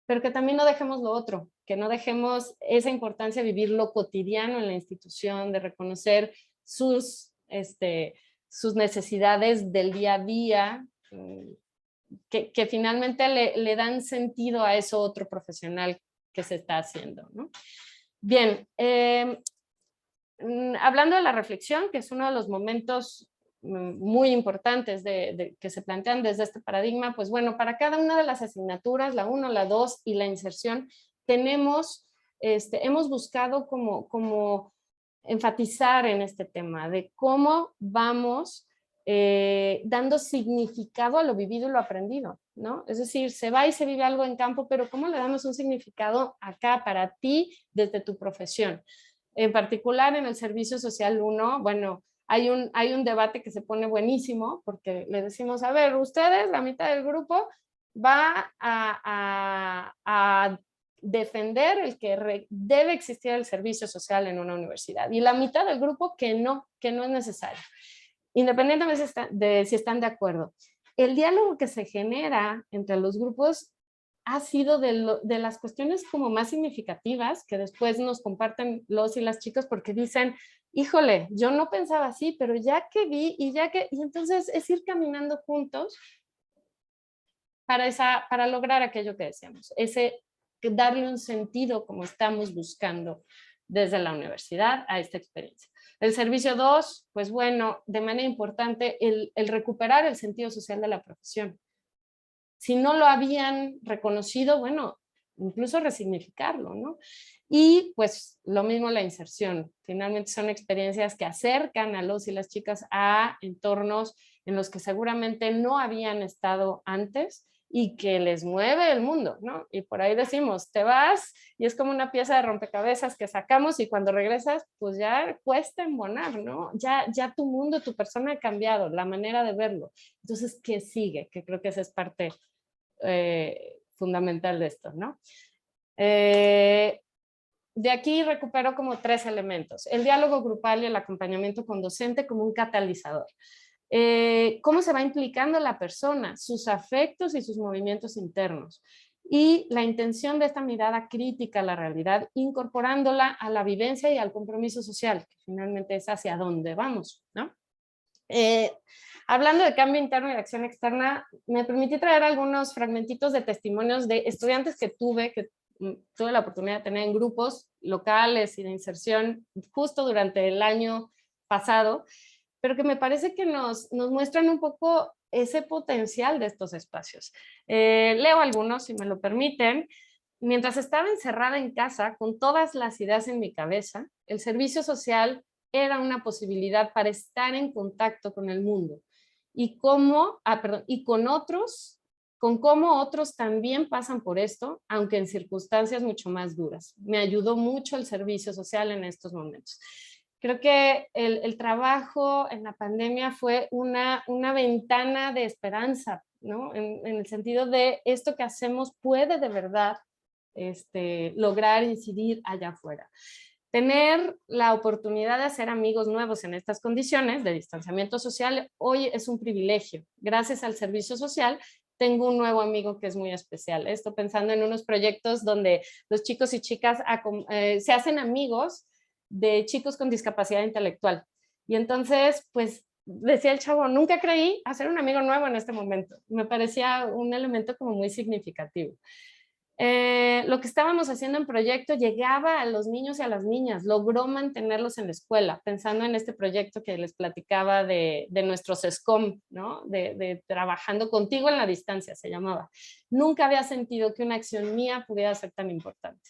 pero que también no dejemos lo otro, que no dejemos esa importancia de vivir lo cotidiano en la institución, de reconocer sus necesidades del día a día, que finalmente le dan sentido a eso otro profesional que se está haciendo, ¿no? Bien, hablando de la reflexión, que es uno de los momentos muy importantes que se plantean desde este paradigma, pues bueno, para cada una de las asignaturas, la 1, la 2 y la inserción, hemos buscado como enfatizar en este tema de cómo vamos dando significado a lo vivido y lo aprendido, ¿no? Es decir, se va y se vive algo en campo, pero ¿cómo le damos un significado acá para ti desde tu profesión? En particular en el Servicio Social 1, bueno, hay un debate que se pone buenísimo porque le decimos, a ver, ustedes, la mitad del grupo, va a defender el que debe existir el servicio social en una universidad y la mitad del grupo que no es necesario, independientemente de si están de acuerdo. El diálogo que se genera entre los grupos ha sido de las cuestiones como más significativas que después nos comparten los y las chicas porque dicen, híjole, yo no pensaba así, pero ya que vi y entonces es ir caminando juntos para lograr aquello que deseamos, darle un sentido como estamos buscando desde la universidad a esta experiencia. El servicio 2, pues bueno, de manera importante, el recuperar el sentido social de la profesión. Si no lo habían reconocido, bueno, incluso resignificarlo, ¿no? Y pues lo mismo la inserción. Finalmente son experiencias que acercan a los y las chicas a entornos en los que seguramente no habían estado antes y que les mueve el mundo, ¿no? Y por ahí decimos, te vas y es como una pieza de rompecabezas que sacamos y cuando regresas, pues ya cuesta embonar, ¿no? Ya tu mundo, tu persona ha cambiado, la manera de verlo. Entonces, ¿qué sigue? Que creo que esa es parte fundamental de esto, ¿no? De aquí recupero como 3 elementos. El diálogo grupal y el acompañamiento con docente como un catalizador. Cómo se va implicando la persona, sus afectos y sus movimientos internos. Y la intención de esta mirada crítica a la realidad, incorporándola a la vivencia y al compromiso social, que finalmente es hacia dónde vamos, ¿no? Hablando de cambio interno y de acción externa, me permití traer algunos fragmentitos de testimonios de estudiantes que tuve la oportunidad de tener en grupos locales y de inserción justo durante el año pasado, pero que me parece que nos muestran un poco ese potencial de estos espacios. Leo algunos, si me lo permiten. Mientras estaba encerrada en casa con todas las ideas en mi cabeza, el servicio social era una posibilidad para estar en contacto con el mundo y con otros, con cómo otros también pasan por esto, aunque en circunstancias mucho más duras. Me ayudó mucho el servicio social en estos momentos. Creo que el trabajo en la pandemia fue una ventana de esperanza, ¿no? En el sentido de esto que hacemos puede de verdad lograr incidir allá afuera. Tener la oportunidad de hacer amigos nuevos en estas condiciones de distanciamiento social hoy es un privilegio. Gracias al servicio social tengo un nuevo amigo que es muy especial. Esto pensando en unos proyectos donde los chicos y chicas se hacen amigos de chicos con discapacidad intelectual. Y entonces, pues, decía el chavo, nunca creí hacer un amigo nuevo en este momento. Me parecía un elemento como muy significativo. Lo que estábamos haciendo en proyecto llegaba a los niños y a las niñas, logró mantenerlos en la escuela, pensando en este proyecto que les platicaba de nuestros SCOM, ¿no? De trabajando contigo en la distancia, se llamaba. Nunca había sentido que una acción mía pudiera ser tan importante.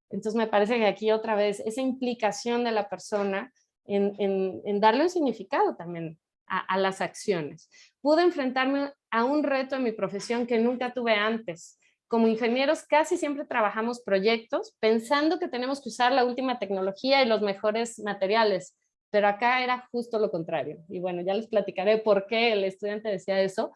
Entonces me parece que aquí otra vez esa implicación de la persona en darle un significado también a las acciones. Pude enfrentarme a un reto en mi profesión que nunca tuve antes. Como ingenieros casi siempre trabajamos proyectos pensando que tenemos que usar la última tecnología y los mejores materiales, pero acá era justo lo contrario. Y bueno, ya les platicaré por qué el estudiante decía eso,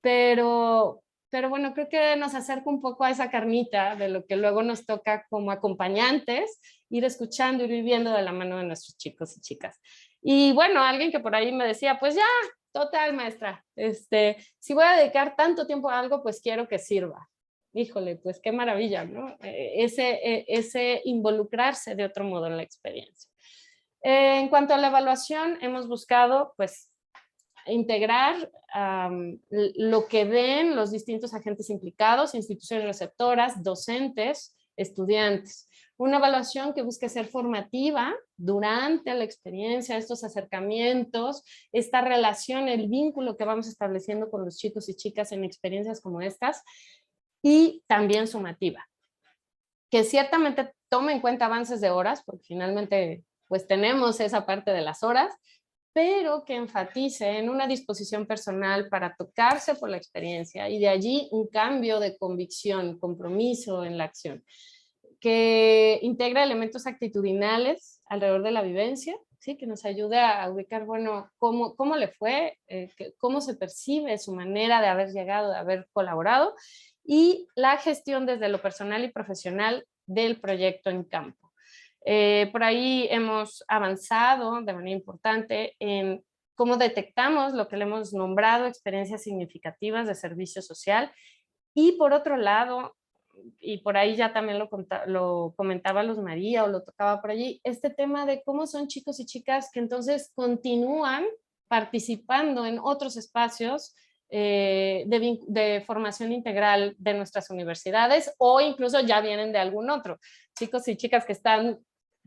pero bueno, creo que nos acerca un poco a esa carnita de lo que luego nos toca como acompañantes, ir escuchando, ir viviendo de la mano de nuestros chicos y chicas. Y bueno, alguien que por ahí me decía, pues ya, total maestra, si voy a dedicar tanto tiempo a algo, pues quiero que sirva. Híjole, pues qué maravilla, ¿no? Ese involucrarse de otro modo en la experiencia. En cuanto a la evaluación, hemos buscado, pues, integrar lo que ven los distintos agentes implicados, instituciones receptoras, docentes, estudiantes. Una evaluación que busque ser formativa durante la experiencia, estos acercamientos, esta relación, el vínculo que vamos estableciendo con los chicos y chicas en experiencias como estas, y también sumativa, que ciertamente tome en cuenta avances de horas, porque finalmente pues tenemos esa parte de las horas, pero que enfatice en una disposición personal para tocarse por la experiencia y de allí un cambio de convicción, compromiso en la acción, que integra elementos actitudinales alrededor de la vivencia, ¿sí? Que nos ayude a ubicar, bueno, cómo le fue, cómo se percibe su manera de haber llegado, de haber colaborado, y la gestión desde lo personal y profesional del proyecto en campo. Por ahí hemos avanzado de manera importante en cómo detectamos lo que le hemos nombrado experiencias significativas de servicio social, y por otro lado, y por ahí ya también lo comentaba Luz María o lo tocaba por allí, este tema de cómo son chicos y chicas que entonces continúan participando en otros espacios de formación integral de nuestras universidades, o incluso ya vienen de algún otro. Chicos y chicas que están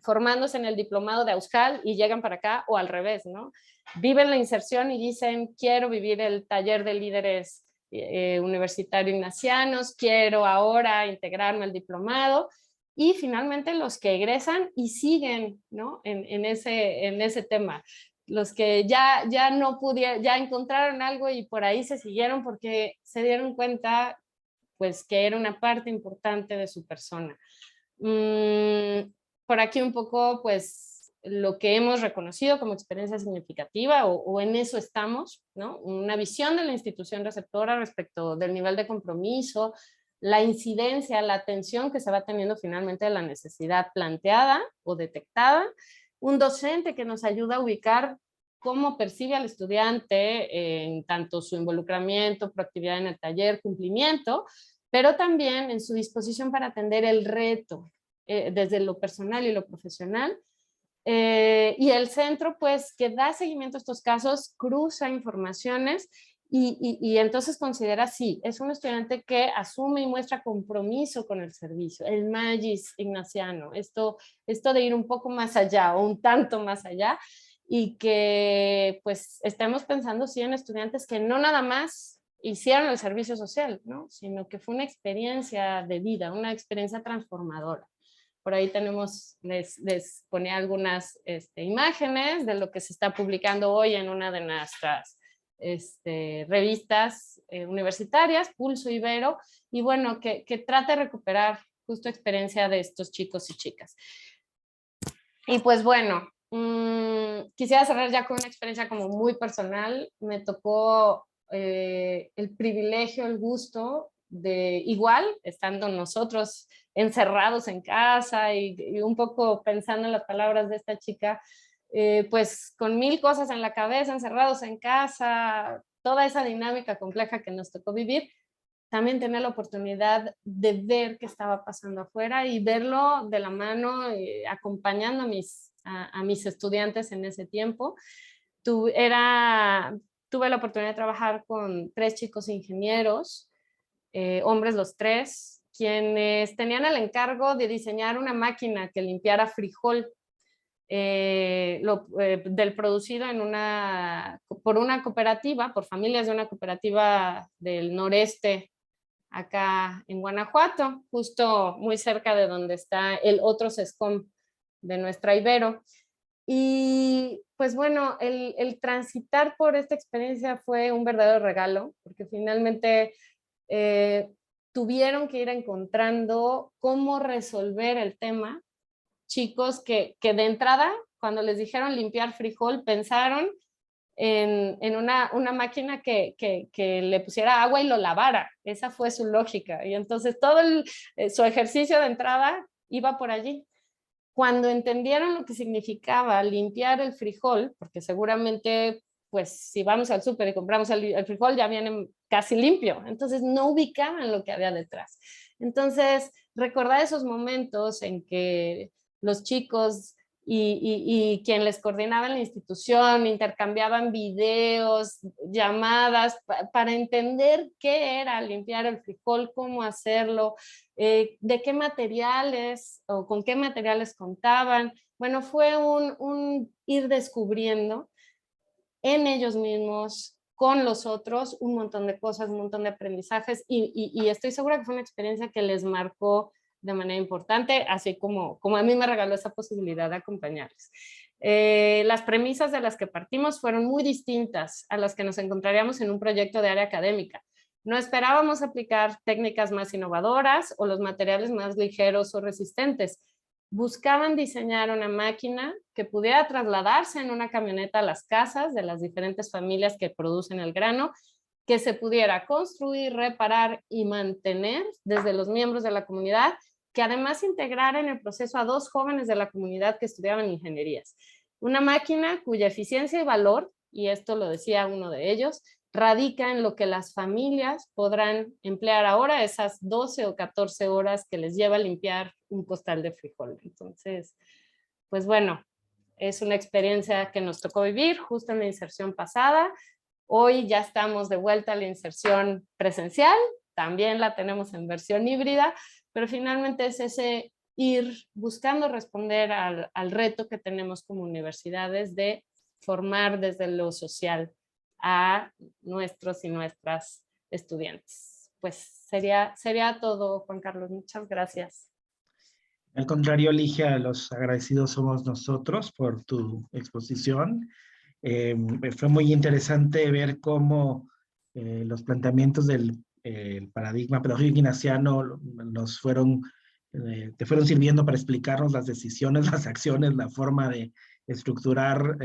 formándose en el diplomado de Auskal y llegan para acá, o al revés, ¿no? Viven la inserción y dicen, quiero vivir el taller de líderes universitario ignacianos, quiero ahora integrarme al diplomado, y finalmente los que egresan y siguen, ¿no? en ese tema. Los que ya no pudieron, ya encontraron algo y por ahí se siguieron porque se dieron cuenta pues que era una parte importante de su persona. Por aquí un poco pues lo que hemos reconocido como experiencia significativa, o en eso estamos, ¿no? Una visión de la institución receptora respecto del nivel de compromiso, la incidencia, la atención que se va teniendo finalmente de la necesidad planteada o detectada, un docente que nos ayuda a ubicar cómo percibe al estudiante en tanto su involucramiento, proactividad en el taller, cumplimiento, pero también en su disposición para atender el reto desde lo personal y lo profesional. Y el centro, pues, que da seguimiento a estos casos, cruza informaciones y entonces considera, sí, es un estudiante que asume y muestra compromiso con el servicio, el magis ignaciano, esto de ir un poco más allá o un tanto más allá, y que pues estemos pensando, sí, en estudiantes que no nada más hicieron el servicio social, ¿no? Sino que fue una experiencia de vida, una experiencia transformadora. Por ahí tenemos, les ponía algunas imágenes de lo que se está publicando hoy en una de nuestras revistas universitarias, Pulso Ibero, y bueno, que trata de recuperar justo experiencia de estos chicos y chicas. Y pues bueno, quisiera cerrar ya con una experiencia como muy personal. Me tocó el privilegio, el gusto igual, estando nosotros encerrados en casa y un poco pensando en las palabras de esta chica, pues con 1000 cosas en la cabeza, encerrados en casa, toda esa dinámica compleja que nos tocó vivir, también tener la oportunidad de ver qué estaba pasando afuera y verlo de la mano, acompañando a mis estudiantes en ese tiempo. Tuve la oportunidad de trabajar con 3 chicos ingenieros, hombres los 3, quienes tenían el encargo de diseñar una máquina que limpiara frijol del producido por una cooperativa, por familias de una cooperativa del noreste, acá en Guanajuato, justo muy cerca de donde está el otro SESCOM de nuestra Ibero. Y pues bueno, el transitar por esta experiencia fue un verdadero regalo, porque finalmente tuvieron que ir encontrando cómo resolver el tema. Chicos que de entrada, cuando les dijeron limpiar frijol, pensaron en una máquina que le pusiera agua y lo lavara. Esa fue su lógica. Y entonces todo su ejercicio de entrada iba por allí. Cuando entendieron lo que significaba limpiar el frijol, porque seguramente, pues si vamos al súper y compramos el frijol, ya viene casi limpio. Entonces no ubicaban lo que había detrás. Entonces, recordar esos momentos en que los chicos y quien les coordinaba en la institución intercambiaban videos, llamadas, para entender qué era limpiar el frijol, cómo hacerlo, de qué materiales o con qué materiales contaban. Bueno, fue un ir descubriendo en ellos mismos, con los otros, un montón de cosas, un montón de aprendizajes y estoy segura que fue una experiencia que les marcó de manera importante, así como a mí me regaló esa posibilidad de acompañarles. Las premisas de las que partimos fueron muy distintas a las que nos encontraríamos en un proyecto de área académica. No esperábamos aplicar técnicas más innovadoras o los materiales más ligeros o resistentes. Buscaban diseñar una máquina que pudiera trasladarse en una camioneta a las casas de las diferentes familias que producen el grano, que se pudiera construir, reparar y mantener desde los miembros de la comunidad, que además integrara en el proceso a 2 jóvenes de la comunidad que estudiaban ingenierías. Una máquina cuya eficiencia y valor, y esto lo decía uno de ellos, radica en lo que las familias podrán emplear ahora esas 12 o 14 horas que les lleva a limpiar un costal de frijol. Entonces, pues bueno, es una experiencia que nos tocó vivir justo en la inserción pasada. Hoy ya estamos de vuelta a la inserción presencial, también la tenemos en versión híbrida, pero finalmente es ese ir buscando responder al reto que tenemos como universidades de formar desde lo social a nuestros y nuestras estudiantes. Pues sería todo, Juan Carlos. Muchas gracias. Al contrario, Ligia, los agradecidos somos nosotros por tu exposición. Fue muy interesante ver cómo los planteamientos del paradigma pedagógico ignaciano te fueron sirviendo para explicarnos las decisiones, las acciones, la forma de estructurar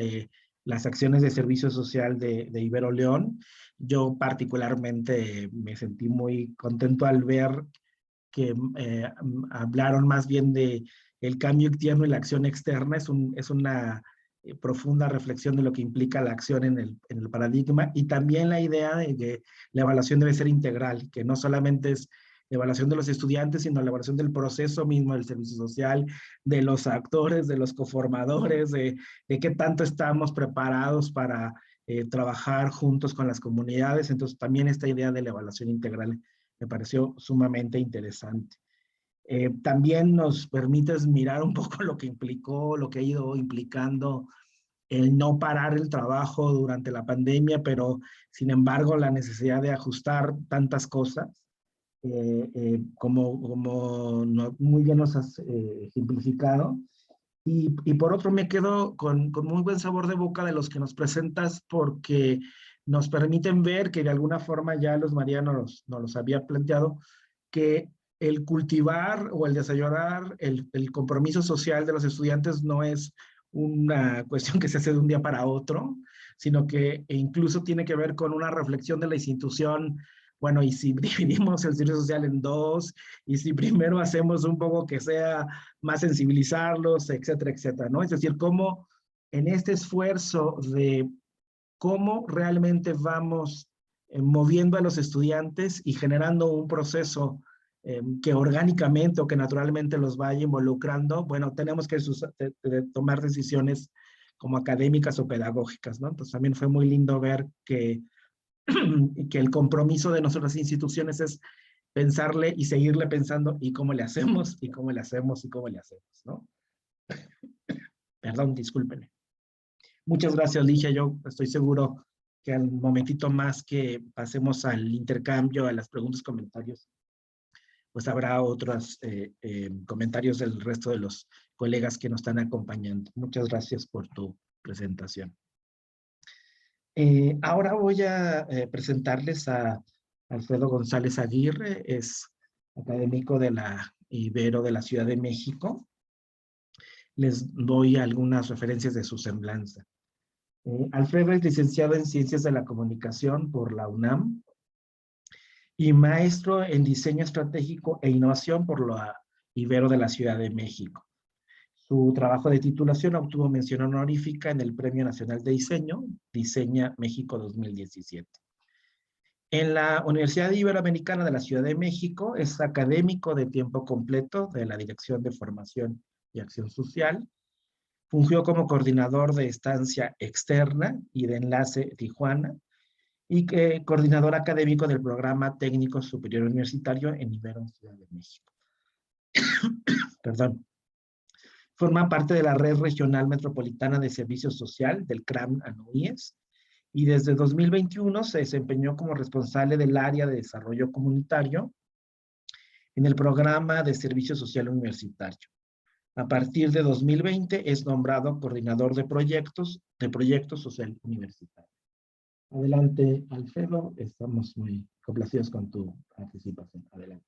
las acciones de servicio social de Ibero León. Yo particularmente me sentí muy contento al ver que hablaron más bien de el cambio interno y la acción externa. Es una profunda reflexión de lo que implica la acción en el paradigma, y también la idea de que la evaluación debe ser integral, que no solamente es la evaluación de los estudiantes, sino la evaluación del proceso mismo del servicio social, de los actores, de los coformadores, de qué tanto estamos preparados para trabajar juntos con las comunidades. Entonces también esta idea de la evaluación integral me pareció sumamente interesante. También nos permites mirar un poco lo que implicó, lo que ha ido implicando el no parar el trabajo durante la pandemia, pero sin embargo la necesidad de ajustar tantas cosas, como muy bien nos has ejemplificado. Y por otro me quedo con muy buen sabor de boca de los que nos presentas, porque nos permiten ver que de alguna forma ya los María nos los había planteado, que el cultivar o el desarrollar el compromiso social de los estudiantes no es una cuestión que se hace de un día para otro, sino que incluso tiene que ver con una reflexión de la institución bueno, y si dividimos el servicio social en dos, y si primero hacemos un poco que sea más sensibilizarlos, etcétera, etcétera, ¿no? Es decir, cómo en este esfuerzo de cómo realmente vamos moviendo a los estudiantes y generando un proceso que orgánicamente o que naturalmente los vaya involucrando, bueno, tenemos que tomar decisiones como académicas o pedagógicas, ¿no? Entonces también fue muy lindo ver que el compromiso de nuestras instituciones es pensarle y seguirle pensando y cómo le hacemos, y cómo le hacemos, y cómo le hacemos, ¿no? Perdón, discúlpenme. Muchas gracias, Ligia. Yo estoy seguro que al momentito más que pasemos al intercambio, a las preguntas, comentarios, pues habrá otros comentarios del resto de los colegas que nos están acompañando. Muchas gracias por tu presentación. Ahora voy a presentarles a Alfredo González Aguirre, es académico de la Ibero de la Ciudad de México. Les doy algunas referencias de su semblanza. Alfredo es licenciado en Ciencias de la Comunicación por la UNAM y maestro en Diseño Estratégico e Innovación por la Ibero de la Ciudad de México. Su trabajo de titulación obtuvo mención honorífica en el Premio Nacional de Diseño, Diseña México 2017. En la Universidad Iberoamericana de la Ciudad de México es académico de tiempo completo de la Dirección de Formación y Acción Social. Fungió como coordinador de estancia externa y de enlace Tijuana y coordinador académico del Programa Técnico Superior Universitario en Ibero Ciudad de México. Perdón. Forma parte de la Red Regional Metropolitana de Servicio Social del CRAM-ANUIES y desde 2021 se desempeñó como responsable del área de desarrollo comunitario en el Programa de Servicio Social Universitario. A partir de 2020 es nombrado coordinador de proyectos social universitario. Adelante, Alfredo, estamos muy complacidos con tu participación. Adelante.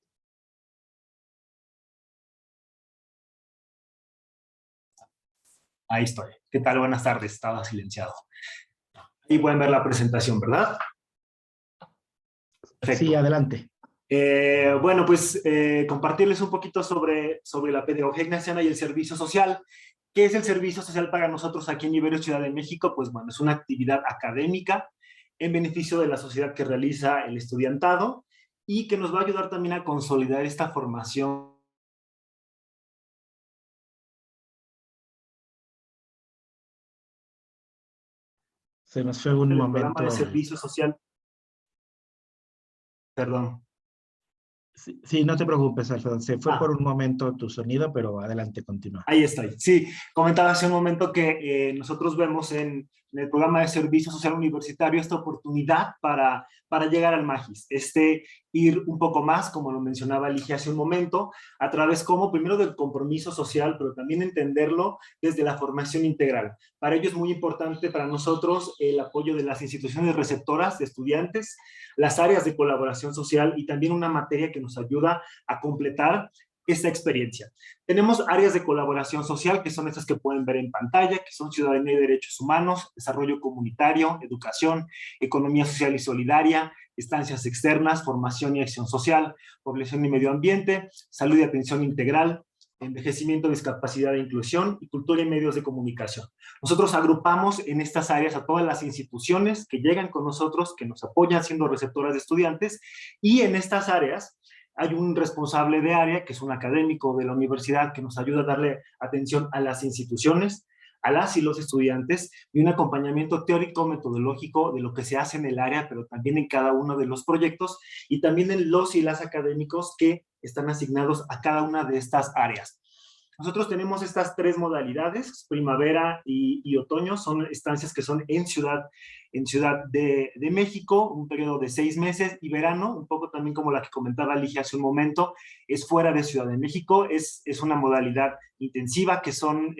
Ahí estoy. ¿Qué tal? Buenas tardes. Estaba silenciado. Ahí pueden ver la presentación, ¿verdad? Perfecto. Sí, adelante. Bueno, pues compartirles un poquito sobre la pedagogía ignaciana y el servicio social. ¿Qué es el servicio social para nosotros aquí en Ibero Ciudad de México? Pues bueno, es una actividad académica en beneficio de la sociedad que realiza el estudiantado y que nos va a ayudar también a consolidar esta formación. Se nos fue un momento. El programa de servicio social. Perdón. Sí, no te preocupes, Alfredo. Se fue por un momento tu sonido, pero adelante, continúa. Ahí estoy. Sí, comentaba hace un momento que nosotros vemos en el programa de servicio social universitario esta oportunidad para llegar al MAGIS. Ir un poco más, como lo mencionaba Ligia hace un momento, a través como primero del compromiso social, pero también entenderlo desde la formación integral. Para ello es muy importante para nosotros el apoyo de las instituciones receptoras de estudiantes, las áreas de colaboración social y también una materia que nos ayuda a completar esta experiencia. Tenemos áreas de colaboración social, que son estas que pueden ver en pantalla, que son ciudadanía y derechos humanos, desarrollo comunitario, educación, economía social y solidaria, estancias externas, formación y acción social, población y medio ambiente, salud y atención integral, envejecimiento, discapacidad e inclusión, y cultura y medios de comunicación. Nosotros agrupamos en estas áreas a todas las instituciones que llegan con nosotros, que nos apoyan siendo receptoras de estudiantes, y en estas áreas hay un responsable de área, que es un académico de la universidad, que nos ayuda a darle atención a las instituciones, a las y los estudiantes, y un acompañamiento teórico, metodológico de lo que se hace en el área, pero también en cada uno de los proyectos, y también en los y las académicos que están asignados a cada una de estas áreas. Nosotros tenemos estas tres modalidades, primavera y otoño, son estancias que son en Ciudad de México, un periodo de 6 meses, y verano, un poco también como la que comentaba Ligia hace un momento, es fuera de Ciudad de México, es una modalidad intensiva que son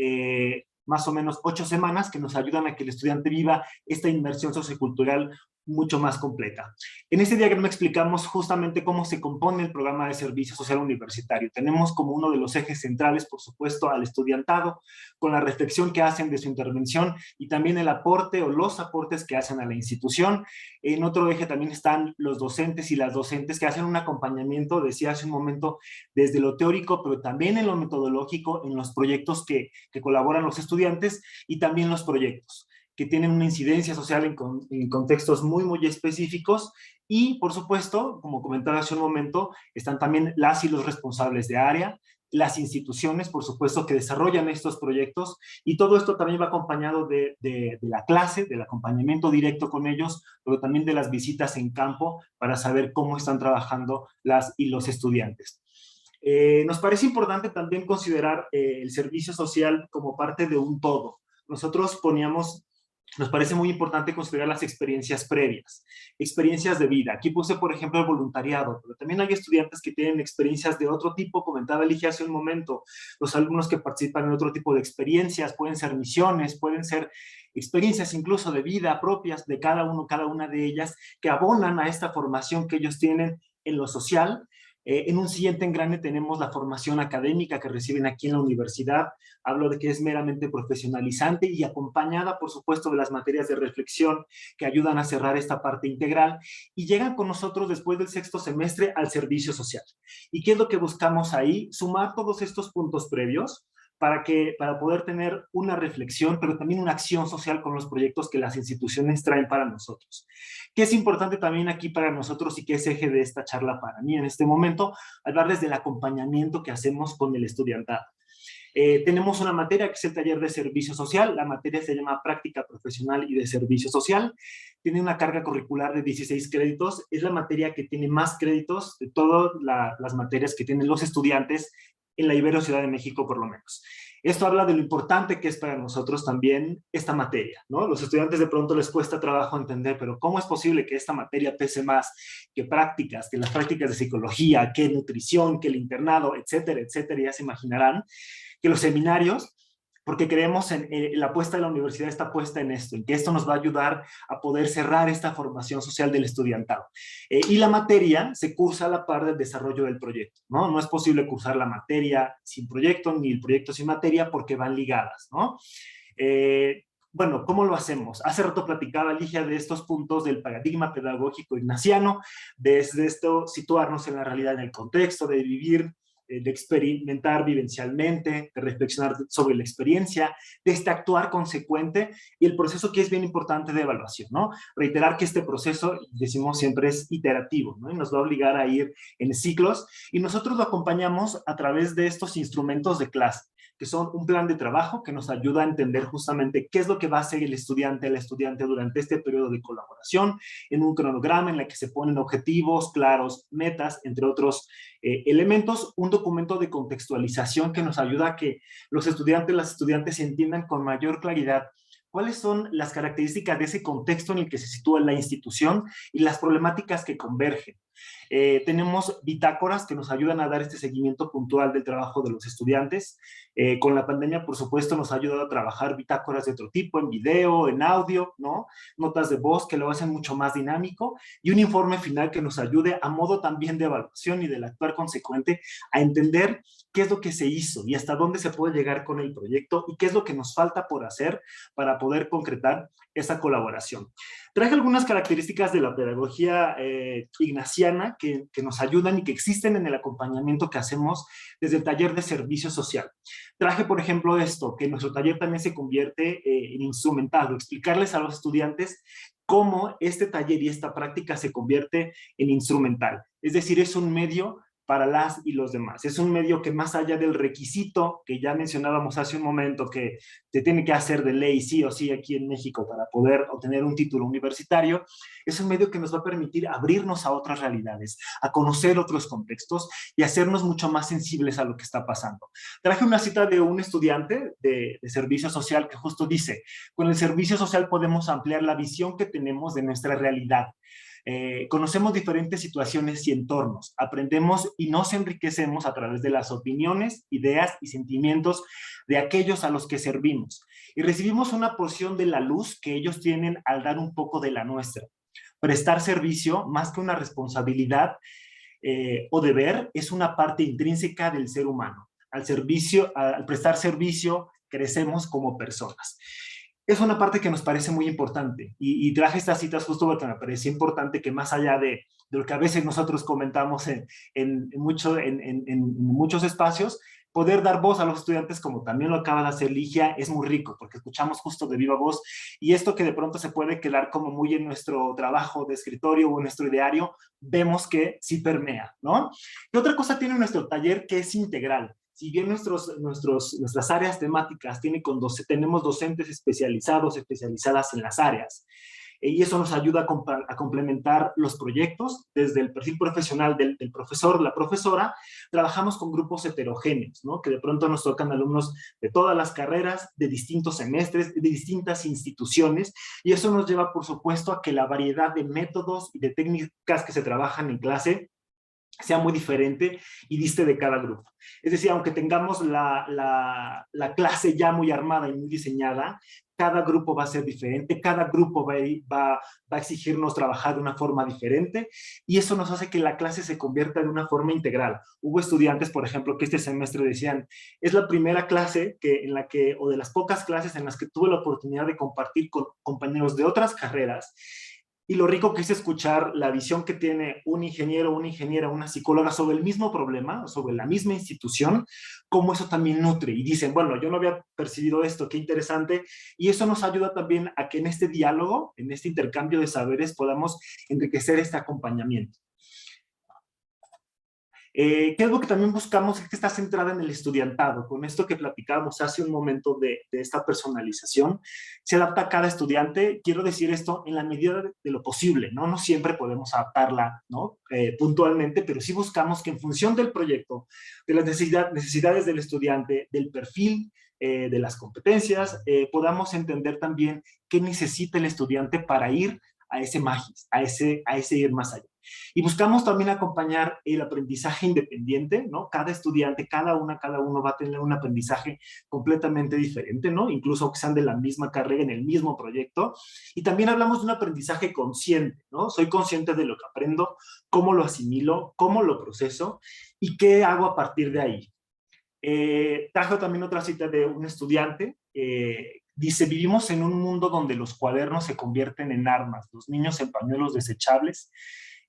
más o menos 8 semanas que nos ayudan a que el estudiante viva esta inmersión sociocultural mucho más completa. En este diagrama explicamos justamente cómo se compone el programa de servicio social universitario. Tenemos como uno de los ejes centrales, por supuesto, al estudiantado, con la reflexión que hacen de su intervención y también el aporte o los aportes que hacen a la institución. En otro eje también están los docentes y las docentes que hacen un acompañamiento, decía hace un momento, desde lo teórico, pero también en lo metodológico, en los proyectos que colaboran los estudiantes y también los proyectos que tienen una incidencia social en contextos muy, muy específicos. Y, por supuesto, como comentaba hace un momento, están también las y los responsables de área, las instituciones, por supuesto, que desarrollan estos proyectos, y todo esto también va acompañado de la clase, del acompañamiento directo con ellos, pero también de las visitas en campo para saber cómo están trabajando las y los estudiantes. Nos parece importante también considerar el servicio social como parte de un todo. Nosotros nos parece muy importante considerar las experiencias previas, experiencias de vida. Aquí puse, por ejemplo, el voluntariado, pero también hay estudiantes que tienen experiencias de otro tipo, comentaba Ligia hace un momento, los alumnos que participan en otro tipo de experiencias, pueden ser misiones, pueden ser experiencias incluso de vida propias de cada uno, cada una de ellas, que abonan a esta formación que ellos tienen en lo social. En un siguiente engrane tenemos la formación académica que reciben aquí en la universidad. Hablo de que es meramente profesionalizante y acompañada, por supuesto, de las materias de reflexión que ayudan a cerrar esta parte integral, y llegan con nosotros después del sexto semestre al servicio social. ¿Y qué es lo que buscamos ahí? Sumar todos estos puntos previos para poder tener una reflexión, pero también una acción social con los proyectos que las instituciones traen para nosotros. ¿Qué es importante también aquí para nosotros y qué es eje de esta charla para mí en este momento? Hablarles del acompañamiento que hacemos con el estudiantado. Tenemos una materia que es el taller de servicio social. La materia se llama Práctica Profesional y de Servicio Social. Tiene una carga curricular de 16 créditos. Es la materia que tiene más créditos de todas las materias que tienen los estudiantes en la Ibero Ciudad de México, por lo menos. Esto habla de lo importante que es para nosotros también esta materia, ¿no? Los estudiantes de pronto les cuesta trabajo entender, pero ¿cómo es posible que esta materia pese más que prácticas, que las prácticas de psicología, que nutrición, que el internado, etcétera, etcétera? Ya se imaginarán que los seminarios, porque creemos en la apuesta de la universidad, está puesta en esto, en que esto nos va a ayudar a poder cerrar esta formación social del estudiantado. Y la materia se cursa a la par del desarrollo del proyecto, ¿no? No es posible cursar la materia sin proyecto, ni el proyecto sin materia, porque van ligadas, ¿no? Bueno, ¿cómo lo hacemos? Hace rato platicaba Ligia de estos puntos del paradigma pedagógico ignaciano, desde esto situarnos en la realidad, en el contexto, de vivir, de experimentar vivencialmente, de reflexionar sobre la experiencia, de actuar consecuente, y el proceso que es bien importante de evaluación, ¿no? Reiterar que este proceso, decimos siempre, es iterativo, ¿no? Y nos va a obligar a ir en ciclos, y nosotros lo acompañamos a través de estos instrumentos de clase, que son un plan de trabajo que nos ayuda a entender justamente qué es lo que va a hacer el estudiante durante este periodo de colaboración, en un cronograma en el que se ponen objetivos claros, metas, entre otros elementos, un documento de contextualización que nos ayuda a que los estudiantes, las estudiantes entiendan con mayor claridad cuáles son las características de ese contexto en el que se sitúa la institución y las problemáticas que convergen. Tenemos bitácoras que nos ayudan a dar este seguimiento puntual del trabajo de los estudiantes. Con la pandemia, por supuesto, nos ha ayudado a trabajar bitácoras de otro tipo, en video, en audio, ¿no? Notas de voz que lo hacen mucho más dinámico, y un informe final que nos ayude a modo también de evaluación y del actuar consecuente a entender qué es lo que se hizo y hasta dónde se puede llegar con el proyecto y qué es lo que nos falta por hacer para poder concretar esa colaboración. Traje algunas características de la pedagogía ignaciana que nos ayudan y que existen en el acompañamiento que hacemos desde el taller de servicio social. Traje, por ejemplo, esto, que nuestro taller también se convierte en instrumental, explicarles a los estudiantes cómo este taller y esta práctica se convierte en instrumental. Es decir, es un medio para las y los demás. Es un medio que, más allá del requisito que ya mencionábamos hace un momento, que se tiene que hacer de ley sí o sí aquí en México para poder obtener un título universitario, es un medio que nos va a permitir abrirnos a otras realidades, a conocer otros contextos y hacernos mucho más sensibles a lo que está pasando. Traje una cita de un estudiante de servicio social que justo dice: con el servicio social podemos ampliar la visión que tenemos de nuestra realidad. Conocemos diferentes situaciones y entornos, aprendemos y nos enriquecemos a través de las opiniones, ideas y sentimientos de aquellos a los que servimos, y recibimos una porción de la luz que ellos tienen al dar un poco de la nuestra. Prestar servicio, más que una responsabilidad o deber, es una parte intrínseca del ser humano. Al prestar servicio, crecemos como personas. Es una parte que nos parece muy importante y traje estas citas justo porque me parecía importante que más allá de lo que a veces nosotros comentamos en muchos espacios, poder dar voz a los estudiantes, como también lo acaba de hacer Ligia, es muy rico, porque escuchamos justo de viva voz, y esto que de pronto se puede quedar como muy en nuestro trabajo de escritorio o en nuestro ideario, vemos que sí permea, ¿no? Y otra cosa tiene nuestro taller que es integral. Si bien nuestras áreas temáticas tenemos docentes especializadas en las áreas, y eso nos ayuda a complementar los proyectos desde el perfil profesional del profesor, la profesora. Trabajamos con grupos heterogéneos, ¿no? Que de pronto nos tocan alumnos de todas las carreras, de distintos semestres, de distintas instituciones, y eso nos lleva, por supuesto, a que la variedad de métodos y de técnicas que se trabajan en clase sea muy diferente y diste de cada grupo. Es decir, aunque tengamos la clase ya muy armada y muy diseñada, cada grupo va a ser diferente, cada grupo va a exigirnos trabajar de una forma diferente, y eso nos hace que la clase se convierta de una forma integral. Hubo estudiantes, por ejemplo, que este semestre decían, es la primera clase o de las pocas clases en las que tuve la oportunidad de compartir con compañeros de otras carreras, y lo rico que es escuchar la visión que tiene un ingeniero, una ingeniera, una psicóloga sobre el mismo problema, sobre la misma institución, cómo eso también nutre. Y dicen, bueno, yo no había percibido esto, qué interesante. Y eso nos ayuda también a que en este diálogo, en este intercambio de saberes, podamos enriquecer este acompañamiento. ¿Qué es lo que también buscamos? Es que está centrada en el estudiantado. Con esto que platicábamos hace un momento de esta personalización, se adapta a cada estudiante. Quiero decir esto en la medida de lo posible, ¿no? No siempre podemos adaptarla, ¿no? Puntualmente, pero sí buscamos que en función del proyecto, de las necesidades del estudiante, del perfil, de las competencias, podamos entender también qué necesita el estudiante para ir a ese magis, a ese ir más allá. Y buscamos también acompañar el aprendizaje independiente, ¿no? Cada estudiante, cada uno va a tener un aprendizaje completamente diferente, ¿no? Incluso que sean de la misma carrera, en el mismo proyecto. Y también hablamos de un aprendizaje consciente, ¿no? Soy consciente de lo que aprendo, cómo lo asimilo, cómo lo proceso y qué hago a partir de ahí. Trajo también otra cita de un estudiante, dice, vivimos en un mundo donde los cuadernos se convierten en armas, los niños en pañuelos desechables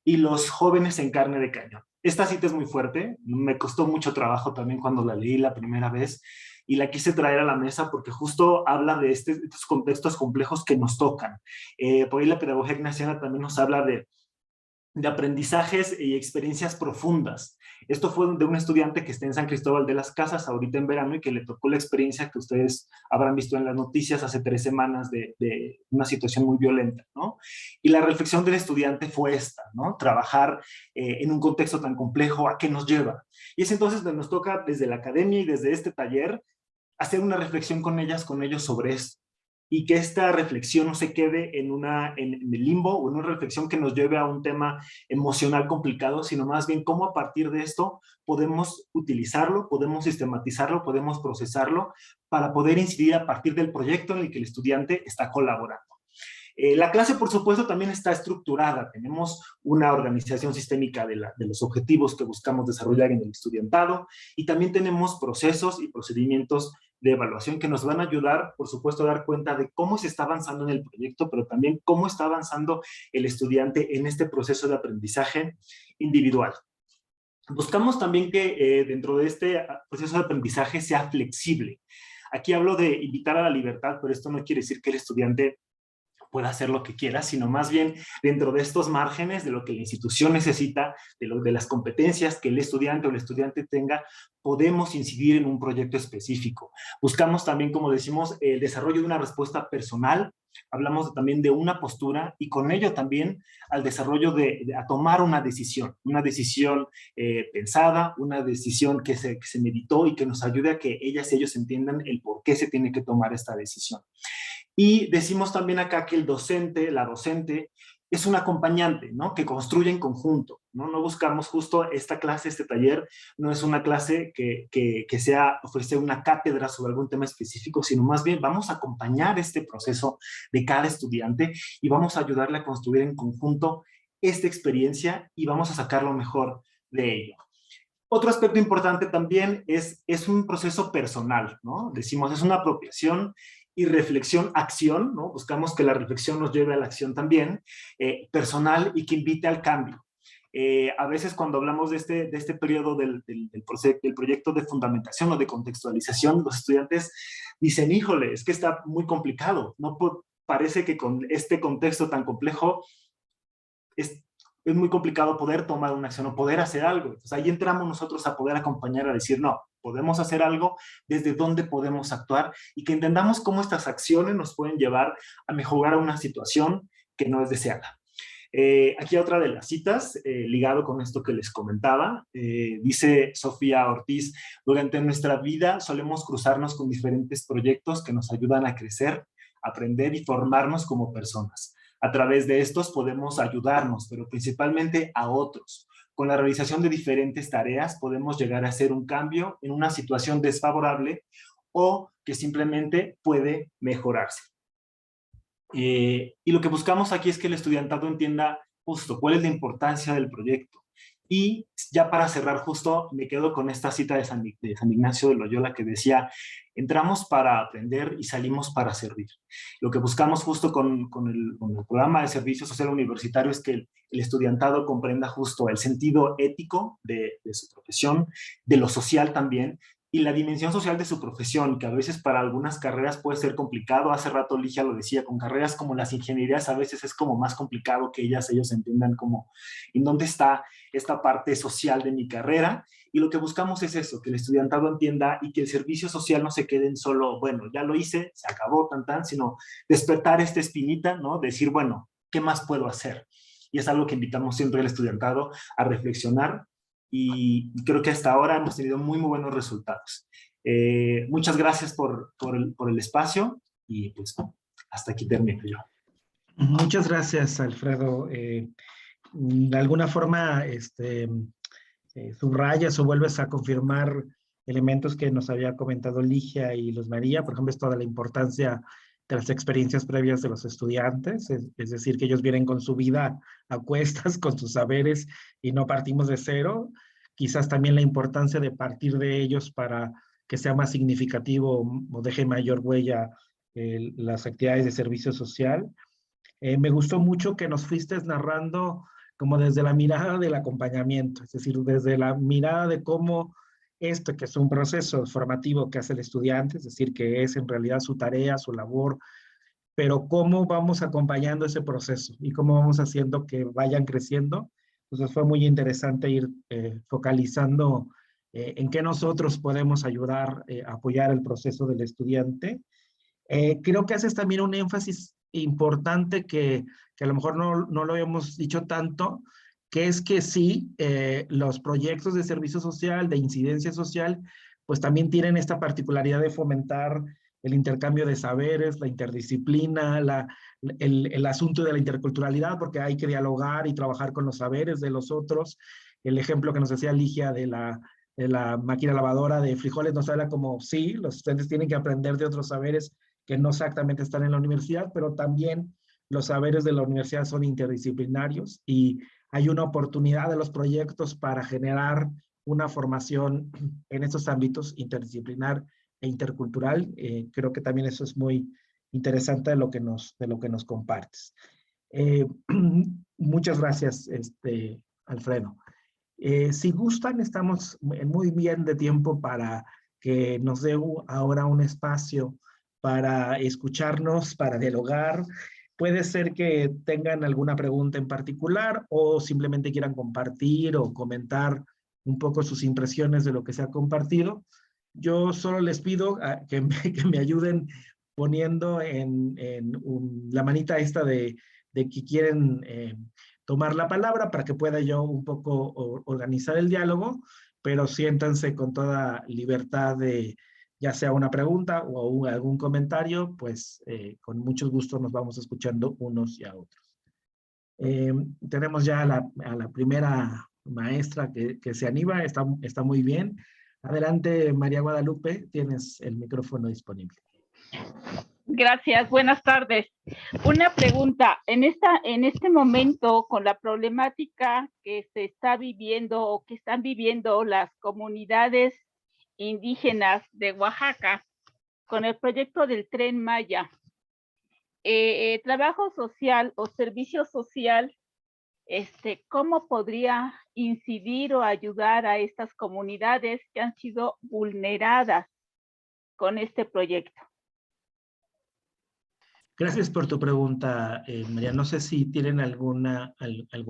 y los jóvenes en carne de cañón. Esta cita es muy fuerte, me costó mucho trabajo también cuando la leí la primera vez y la quise traer a la mesa porque justo habla de estos contextos complejos que nos tocan. Por ahí la pedagogía ignaciana también nos habla de aprendizajes y experiencias profundas. Esto fue de un estudiante que está en San Cristóbal de las Casas ahorita en verano y que le tocó la experiencia que ustedes habrán visto en las noticias hace 3 semanas de una situación muy violenta, ¿no? Y la reflexión del estudiante fue esta, ¿no? Trabajar en un contexto tan complejo, ¿a qué nos lleva? Y es entonces donde nos toca desde la academia y desde este taller hacer una reflexión con ellos sobre esto. Y que esta reflexión no se quede en el limbo o en una reflexión que nos lleve a un tema emocional complicado, sino más bien cómo a partir de esto podemos utilizarlo, podemos sistematizarlo, podemos procesarlo para poder incidir a partir del proyecto en el que el estudiante está colaborando. La clase, por supuesto, también está estructurada. Tenemos una organización sistémica de los objetivos que buscamos desarrollar en el estudiantado y también tenemos procesos y procedimientos de evaluación que nos van a ayudar, por supuesto, a dar cuenta de cómo se está avanzando en el proyecto, pero también cómo está avanzando el estudiante en este proceso de aprendizaje individual. Buscamos también que dentro de este proceso de aprendizaje sea flexible. Aquí hablo de invitar a la libertad, pero esto no quiere decir que el estudiante pueda hacer lo que quiera, sino más bien dentro de estos márgenes de lo que la institución necesita, de las competencias que el estudiante o el estudiante tenga, podemos incidir en un proyecto específico. Buscamos también, como decimos, el desarrollo de una respuesta personal, hablamos también de una postura y con ello también al desarrollo a tomar una decisión pensada, una decisión que se meditó y que nos ayude a que ellas y ellos entiendan el por qué se tiene que tomar esta decisión. Y decimos también acá que el docente, la docente, es un acompañante, ¿no? Que construye en conjunto, ¿no? No buscamos justo esta clase, este taller, no es una clase que sea ofrecer una cátedra sobre algún tema específico, sino más bien vamos a acompañar este proceso de cada estudiante y vamos a ayudarle a construir en conjunto esta experiencia y vamos a sacar lo mejor de ello. Otro aspecto importante también es un proceso personal, ¿no? Decimos, es una apropiación y reflexión, acción, ¿no? Buscamos que la reflexión nos lleve a la acción también, personal y que invite al cambio. A veces cuando hablamos de este periodo del proyecto de fundamentación o de contextualización, los estudiantes dicen, híjole, es que está muy complicado, ¿no? Parece que con este contexto tan complejo es muy complicado poder tomar una acción o poder hacer algo. Entonces ahí entramos nosotros a poder acompañar, a decir, no, podemos hacer algo, desde dónde podemos actuar y que entendamos cómo estas acciones nos pueden llevar a mejorar una situación que no es deseada. Aquí otra de las citas, ligado con esto que les comentaba, dice Sofía Ortiz, durante nuestra vida solemos cruzarnos con diferentes proyectos que nos ayudan a crecer, aprender y formarnos como personas. A través de estos podemos ayudarnos, pero principalmente a otros. Con la realización de diferentes tareas podemos llegar a hacer un cambio en una situación desfavorable o que simplemente puede mejorarse. Y lo que buscamos aquí es que el estudiantado entienda justo cuál es la importancia del proyecto. Y ya para cerrar justo, me quedo con esta cita de San Ignacio de Loyola que decía, entramos para aprender y salimos para servir. Lo que buscamos justo con el programa de servicio social universitario es que el estudiantado comprenda justo el sentido ético de su profesión, de lo social también, y la dimensión social de su profesión, que a veces para algunas carreras puede ser complicado. Hace rato Ligia lo decía, con carreras como las ingenierías a veces es como más complicado que ellos entiendan como en dónde está esta parte social de mi carrera. Y lo que buscamos es eso, que el estudiantado entienda y que el servicio social no se quede en solo, bueno, ya lo hice, se acabó, sino despertar esta espinita, ¿no? Decir, bueno, ¿qué más puedo hacer? Y es algo que invitamos siempre al estudiantado a reflexionar, y creo que hasta ahora hemos tenido muy buenos resultados. Muchas gracias por el espacio y pues hasta aquí termino yo. Muchas gracias, Alfredo. De alguna forma subrayas o vuelves a confirmar elementos que nos había comentado Ligia y Luz María. Por ejemplo, esto de la importancia de las experiencias previas de los estudiantes, es decir, que ellos vienen con su vida a cuestas, con sus saberes, y no partimos de cero. Quizás también la importancia de partir de ellos para que sea más significativo o deje mayor huella las actividades de servicio social. Me gustó mucho que nos fuiste narrando como desde la mirada del acompañamiento, es decir, desde la mirada de cómo esto, que es un proceso formativo que hace el estudiante, es decir, que es en realidad su tarea, su labor, pero cómo vamos acompañando ese proceso y cómo vamos haciendo que vayan creciendo. Entonces fue muy interesante ir focalizando en qué nosotros podemos ayudar a apoyar el proceso del estudiante. Creo que haces también un énfasis importante que a lo mejor no lo hemos dicho tanto, que es que sí, los proyectos de servicio social, de incidencia social, pues también tienen esta particularidad de fomentar el intercambio de saberes, la interdisciplina, el asunto de la interculturalidad, porque hay que dialogar y trabajar con los saberes de los otros. El ejemplo que nos decía Ligia de la máquina lavadora de frijoles nos habla como, sí, los estudiantes tienen que aprender de otros saberes que no exactamente están en la universidad, pero también los saberes de la universidad son interdisciplinarios y hay una oportunidad de los proyectos para generar una formación en estos ámbitos interdisciplinar e intercultural. Creo que también eso es muy interesante de lo que nos compartes. Muchas gracias, Alfredo. Si gustan, estamos muy bien de tiempo para que nos dé ahora un espacio para escucharnos, para dialogar. Puede ser que tengan alguna pregunta en particular o simplemente quieran compartir o comentar un poco sus impresiones de lo que se ha compartido. Yo solo les pido que me ayuden poniendo en la manita esta de que quieren tomar la palabra para que pueda yo un poco organizar el diálogo, pero siéntanse con toda libertad de ya sea una pregunta o algún comentario, pues con mucho gusto nos vamos escuchando unos y a otros. Tenemos ya a la primera maestra que se anima, está muy bien. Adelante, María Guadalupe, tienes el micrófono disponible. Gracias, buenas tardes. Una pregunta, en este momento, con la problemática que se está viviendo o que están viviendo las comunidades indígenas de Oaxaca, con el proyecto del Tren Maya, trabajo social o servicio social, ¿cómo podría incidir o ayudar a estas comunidades que han sido vulneradas con este proyecto? Gracias por tu pregunta, María. No sé si tienen algún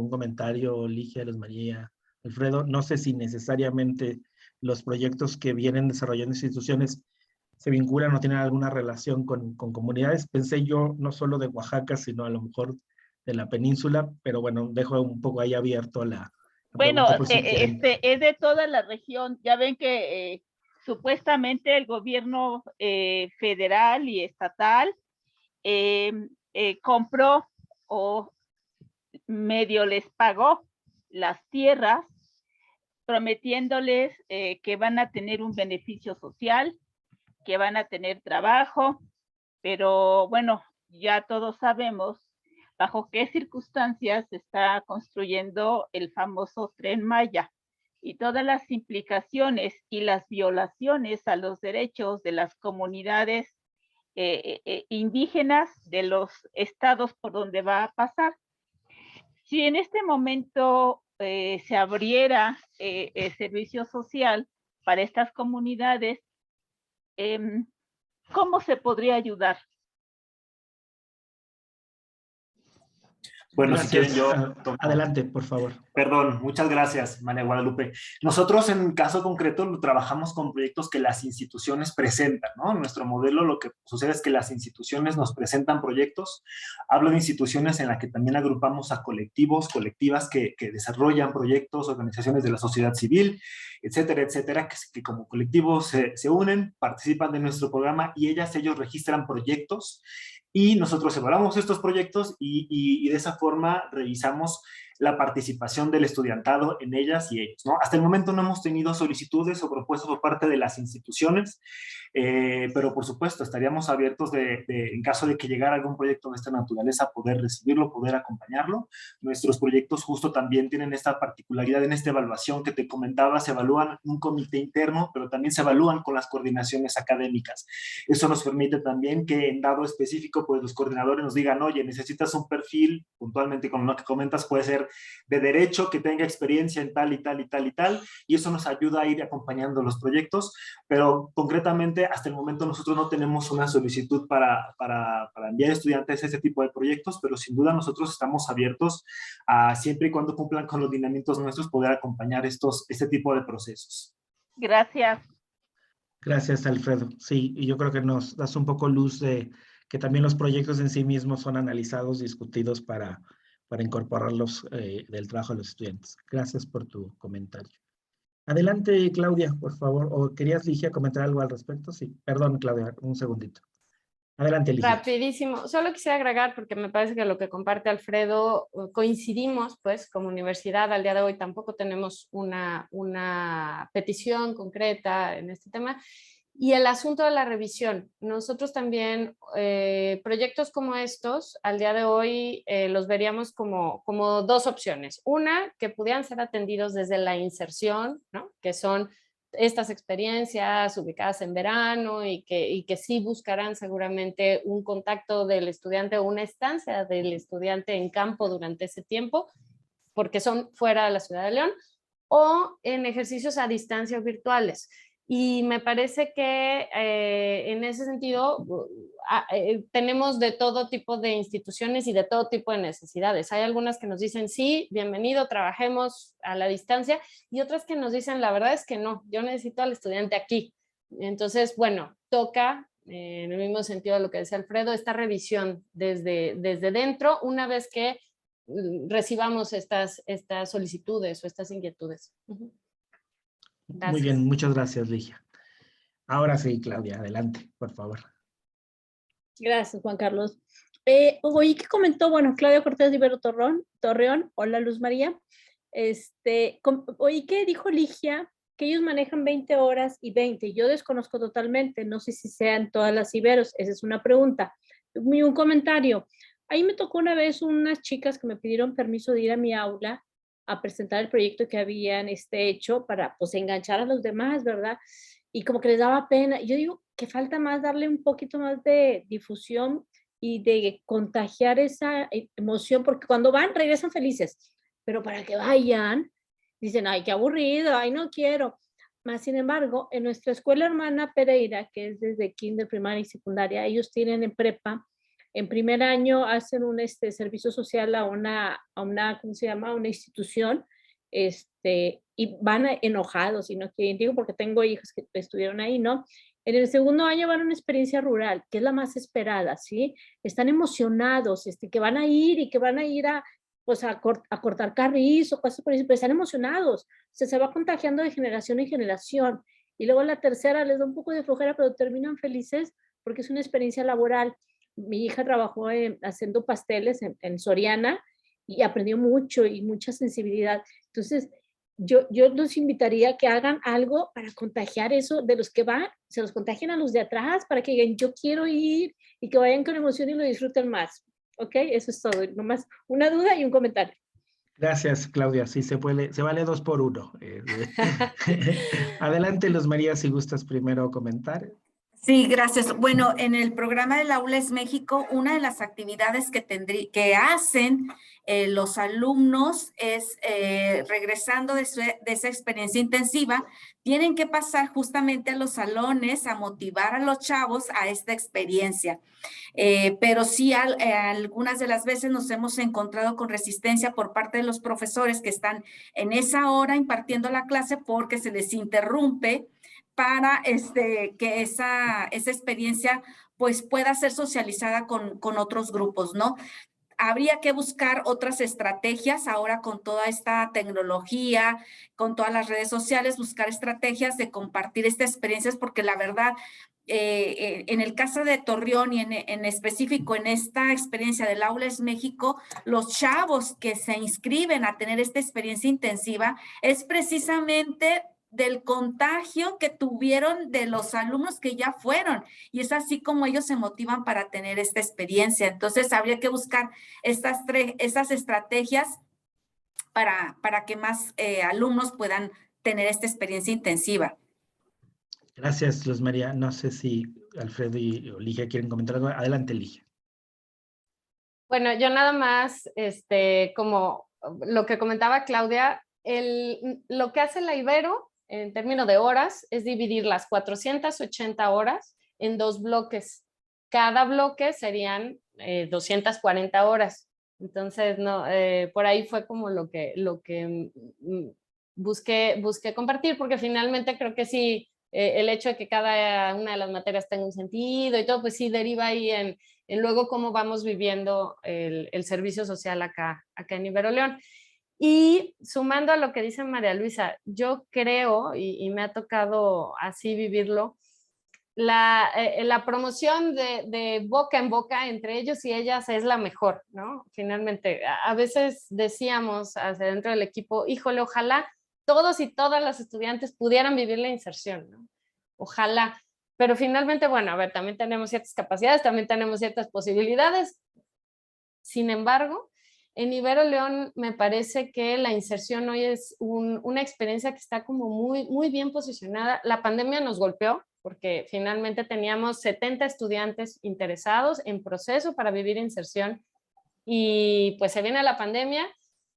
comentario, Ligia, Luz María, Alfredo. No sé si necesariamente los proyectos que vienen desarrollando instituciones se vinculan o tienen alguna relación con comunidades. Pensé yo no solo de Oaxaca, sino a lo mejor de la península, pero bueno, dejo un poco ahí abierto la bueno, pregunta por si quieren. es de toda la región. Ya ven que supuestamente el gobierno federal y estatal compró o medio les pagó las tierras, prometiéndoles que van a tener un beneficio social, que van a tener trabajo, pero bueno, ya todos sabemos bajo qué circunstancias se está construyendo el famoso Tren Maya y todas las implicaciones y las violaciones a los derechos de las comunidades indígenas de los estados por donde va a pasar. Si en este momento se abriera el servicio social para estas comunidades, ¿cómo se podría ayudar? Bueno, Gracias. si quieren yo... Adelante, por favor. Perdón, muchas gracias, María Guadalupe. Nosotros en caso concreto trabajamos con proyectos que las instituciones presentan, ¿no? En nuestro modelo lo que sucede es que las instituciones nos presentan proyectos. Hablo de instituciones en las que también agrupamos a colectivos, colectivas que desarrollan proyectos, organizaciones de la sociedad civil, etcétera, etcétera, que como colectivos se unen, participan de nuestro programa y ellos registran proyectos y nosotros evaluamos estos proyectos y de esa forma revisamos la participación del estudiantado en ellas y ellos, ¿no? Hasta el momento no hemos tenido solicitudes o propuestas por parte de las instituciones, pero por supuesto estaríamos abiertos en caso de que llegara algún proyecto de esta naturaleza, poder recibirlo, poder acompañarlo. Nuestros proyectos justo también tienen esta particularidad en esta evaluación que te comentaba, se evalúan en un comité interno, pero también se evalúan con las coordinaciones académicas. Eso nos permite también que en dado específico, pues los coordinadores nos digan, oye, necesitas un perfil, puntualmente con lo que comentas, puede ser de derecho, que tenga experiencia en tal y tal y tal y tal, y eso nos ayuda a ir acompañando los proyectos, pero concretamente hasta el momento nosotros no tenemos una solicitud para enviar estudiantes a este tipo de proyectos, pero sin duda nosotros estamos abiertos a, siempre y cuando cumplan con los lineamientos nuestros, poder acompañar este tipo de procesos. Gracias. Gracias, Alfredo. Sí, y yo creo que nos das un poco luz de que también los proyectos en sí mismos son analizados, discutidos para incorporarlos del trabajo de los estudiantes. Gracias por tu comentario. Adelante, Claudia, por favor. ¿O querías, Ligia, comentar algo al respecto? Sí, perdón, Claudia, un segundito. Adelante, Ligia. Rapidísimo. Solo quisiera agregar, porque me parece que lo que comparte Alfredo, coincidimos, pues, como universidad al día de hoy tampoco tenemos una petición concreta en este tema. Y el asunto de la revisión. Nosotros también, proyectos como estos, al día de hoy los veríamos como dos opciones. Una, que pudieran ser atendidos desde la inserción, ¿no? Que son estas experiencias ubicadas en verano y que sí buscarán seguramente un contacto del estudiante o una estancia del estudiante en campo durante ese tiempo, porque son fuera de la ciudad de León, o en ejercicios a distancia o virtuales. Y me parece que en ese sentido tenemos de todo tipo de instituciones y de todo tipo de necesidades. Hay algunas que nos dicen, sí, bienvenido, trabajemos a la distancia, y otras que nos dicen, la verdad es que no, yo necesito al estudiante aquí. Entonces, bueno, toca, en el mismo sentido de lo que decía Alfredo, esta revisión desde dentro, una vez que recibamos estas solicitudes o estas inquietudes. Gracias. Muy bien, muchas gracias, Ligia. Ahora sí, Claudia, adelante, por favor. Gracias, Juan Carlos. Oí que comentó, bueno, Claudia Cortés de Ibero Torreón, hola Luz María, oí que dijo Ligia que ellos manejan 20 horas y 20, yo desconozco totalmente, no sé si sean todas las Iberos, esa es una pregunta. Un comentario, ahí me tocó una vez unas chicas que me pidieron permiso de ir a mi aula a presentar el proyecto que habían hecho para pues enganchar a los demás, ¿verdad? Y como que les daba pena, yo digo que falta más darle un poquito más de difusión y de contagiar esa emoción, porque cuando van regresan felices, pero para que vayan, dicen, ay, qué aburrido, ay, no quiero. Más sin embargo, en nuestra escuela hermana Pereira, que es desde kinder, primaria y secundaria, ellos tienen en prepa, en primer año hacen un servicio social a una, ¿cómo se llama? A una institución, y van enojados, y no quieren, digo porque tengo hijos que estuvieron ahí, ¿no? En el segundo año van a una experiencia rural, que es la más esperada, ¿sí? Están emocionados, que van a ir y que van a ir a, pues a cortar carrizo, cosas por eso, pero están emocionados. O sea, se va contagiando de generación en generación. Y luego la tercera les da un poco de flojera, pero terminan felices porque es una experiencia laboral. Mi hija trabajó haciendo pasteles en Soriana y aprendió mucho y mucha sensibilidad. Entonces, yo los invitaría a que hagan algo para contagiar eso de los que van, se los contagien a los de atrás para que digan, yo quiero ir y que vayan con emoción y lo disfruten más. ¿Ok? Eso es todo. Nomás una duda y un comentario. Gracias, Claudia. Sí, se vale 2 por 1. Adelante, Luz María, si gustas primero comentar. Sí, gracias. Bueno, en el programa del Aula es México, una de las actividades que hacen los alumnos es, regresando de esa experiencia intensiva, tienen que pasar justamente a los salones a motivar a los chavos a esta experiencia. Pero sí, algunas de las veces nos hemos encontrado con resistencia por parte de los profesores que están en esa hora impartiendo la clase porque se les interrumpe para que esa experiencia pues pueda ser socializada con otros grupos, ¿no? Habría que buscar otras estrategias ahora con toda esta tecnología, con todas las redes sociales, buscar estrategias de compartir estas experiencias, porque la verdad, en el caso de Torreón y en específico en esta experiencia del Aula es México, los chavos que se inscriben a tener esta experiencia intensiva es precisamente del contagio que tuvieron de los alumnos que ya fueron, y es así como ellos se motivan para tener esta experiencia. Entonces habría que buscar estas estrategias para que más alumnos puedan tener esta experiencia intensiva. Gracias, Luz María. No sé si Alfredo y Ligia quieren comentar algo. Adelante, Ligia. Bueno, yo nada más, como lo que comentaba Claudia, lo que hace la Ibero en términos de horas es dividir las 480 horas en 2 bloques. Cada bloque serían 240 horas. Entonces, no, por ahí fue como lo que busqué compartir, porque finalmente creo que sí, el hecho de que cada una de las materias tenga un sentido y todo, pues sí deriva ahí en luego cómo vamos viviendo el servicio social acá en Ibero León. Y sumando a lo que dice María Luisa, yo creo, y me ha tocado así vivirlo, la promoción de boca en boca entre ellos y ellas es la mejor, ¿no? Finalmente, a veces decíamos hacia dentro del equipo, híjole, ojalá todos y todas las estudiantes pudieran vivir la inserción, ¿no? Ojalá. Pero finalmente, bueno, a ver, también tenemos ciertas capacidades, también tenemos ciertas posibilidades. Sin embargo, en Ibero León me parece que la inserción hoy es una experiencia que está como muy, muy bien posicionada. La pandemia nos golpeó porque finalmente teníamos 70 estudiantes interesados en proceso para vivir inserción y pues se viene la pandemia.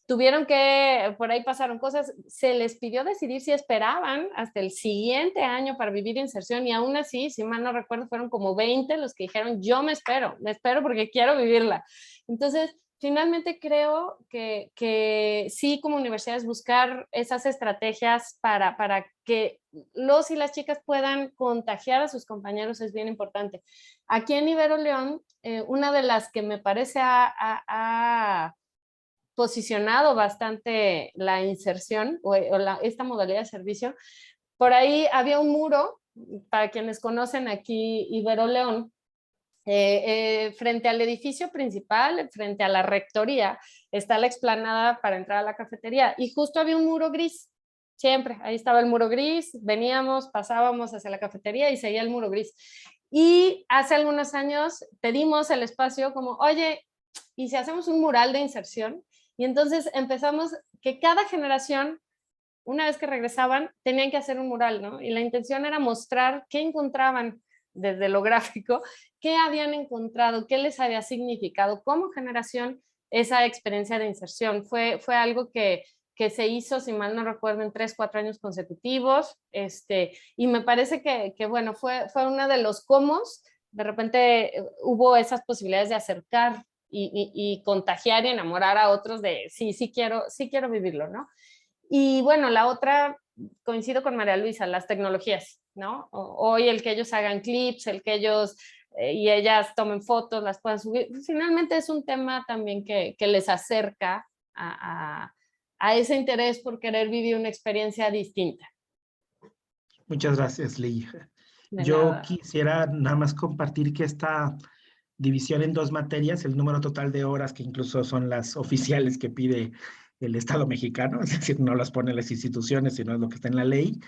Tuvieron que, por ahí pasaron cosas, se les pidió decidir si esperaban hasta el siguiente año para vivir inserción y aún así, si mal no recuerdo, fueron como 20 los que dijeron, yo me espero porque quiero vivirla. Entonces, finalmente creo que sí, como universidades, buscar esas estrategias para que los y las chicas puedan contagiar a sus compañeros es bien importante. Aquí en Ibero León, una de las que me parece ha posicionado bastante la inserción o esta modalidad de servicio. Por ahí había un muro, para quienes conocen aquí Ibero León, Frente al edificio principal, frente a la rectoría, está la explanada para entrar a la cafetería y justo había un muro gris. Siempre, ahí estaba el muro gris, veníamos, pasábamos hacia la cafetería y seguía el muro gris. Y hace algunos años pedimos el espacio como, oye, ¿y si hacemos un mural de inserción? Y entonces empezamos que cada generación, una vez que regresaban, tenían que hacer un mural, ¿no? Y la intención era mostrar qué encontraban desde lo gráfico, qué habían encontrado, qué les había significado como generación esa experiencia de inserción. Fue algo que se hizo, si mal no recuerdo, en 3, 4 años consecutivos, y me parece que bueno, fue uno de los comos. De repente hubo esas posibilidades de acercar y contagiar y enamorar a otros de sí quiero vivirlo, ¿no? Y bueno, la otra, coincido con María Luisa, las tecnologías, ¿no? Hoy el que ellos hagan clips, el que ellos y ellas tomen fotos, las puedan subir, finalmente es un tema también que les acerca a ese interés por querer vivir una experiencia distinta. Muchas gracias, Lee. De Yo nada. quisiera nada más compartir que esta división en 2 materias, el número total de horas, que incluso son las oficiales que pide el Estado mexicano, es decir, no las ponen las instituciones, sino es lo que está en la ley.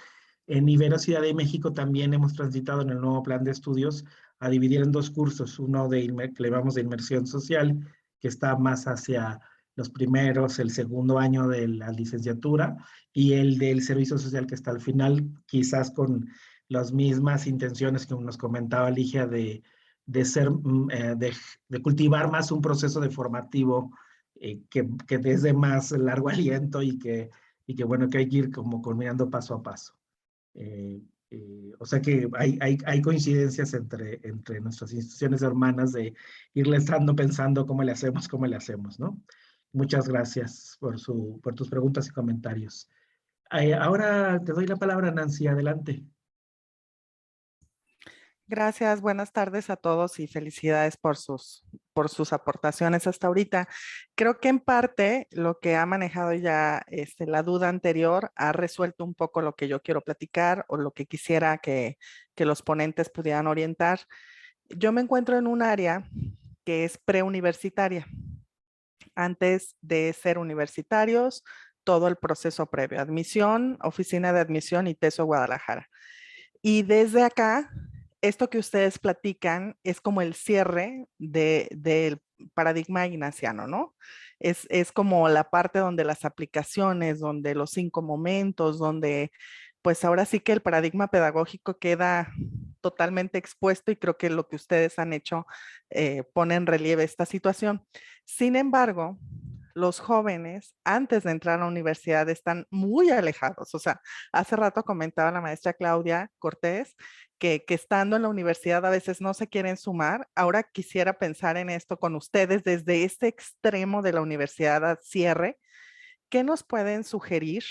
En Ibero Ciudad de México también hemos transitado en el nuevo plan de estudios a dividir en 2 cursos, uno que le llamamos de inmersión social, que está más hacia los primeros, el segundo año de la licenciatura, y el del servicio social que está al final, quizás con las mismas intenciones que nos comentaba Ligia de cultivar más un proceso de formativo que desde más largo aliento y que bueno, que hay que ir como culminando paso a paso. O sea que hay coincidencias entre nuestras instituciones hermanas de irle estando pensando cómo le hacemos, ¿no? Muchas gracias por tus preguntas y comentarios. Ahora te doy la palabra, Nancy, adelante. Gracias, buenas tardes a todos y felicidades por sus aportaciones hasta ahorita. Creo que en parte lo que ha manejado ya la duda anterior ha resuelto un poco lo que yo quiero platicar o lo que quisiera que los ponentes pudieran orientar. Yo me encuentro en un área que es preuniversitaria. Antes de ser universitarios, todo el proceso previo, admisión, oficina de admisión y TESO Guadalajara. Y desde acá, esto que ustedes platican es como el cierre del paradigma ignaciano, ¿no? Es como la parte donde las aplicaciones, donde los 5 momentos, donde pues ahora sí que el paradigma pedagógico queda totalmente expuesto y creo que lo que ustedes han hecho pone en relieve esta situación. Sin embargo, los jóvenes antes de entrar a la universidad están muy alejados. O sea, hace rato comentaba la maestra Claudia Cortés que estando en la universidad a veces no se quieren sumar. Ahora quisiera pensar en esto con ustedes desde este extremo de la universidad al cierre. ¿Qué nos pueden sugerir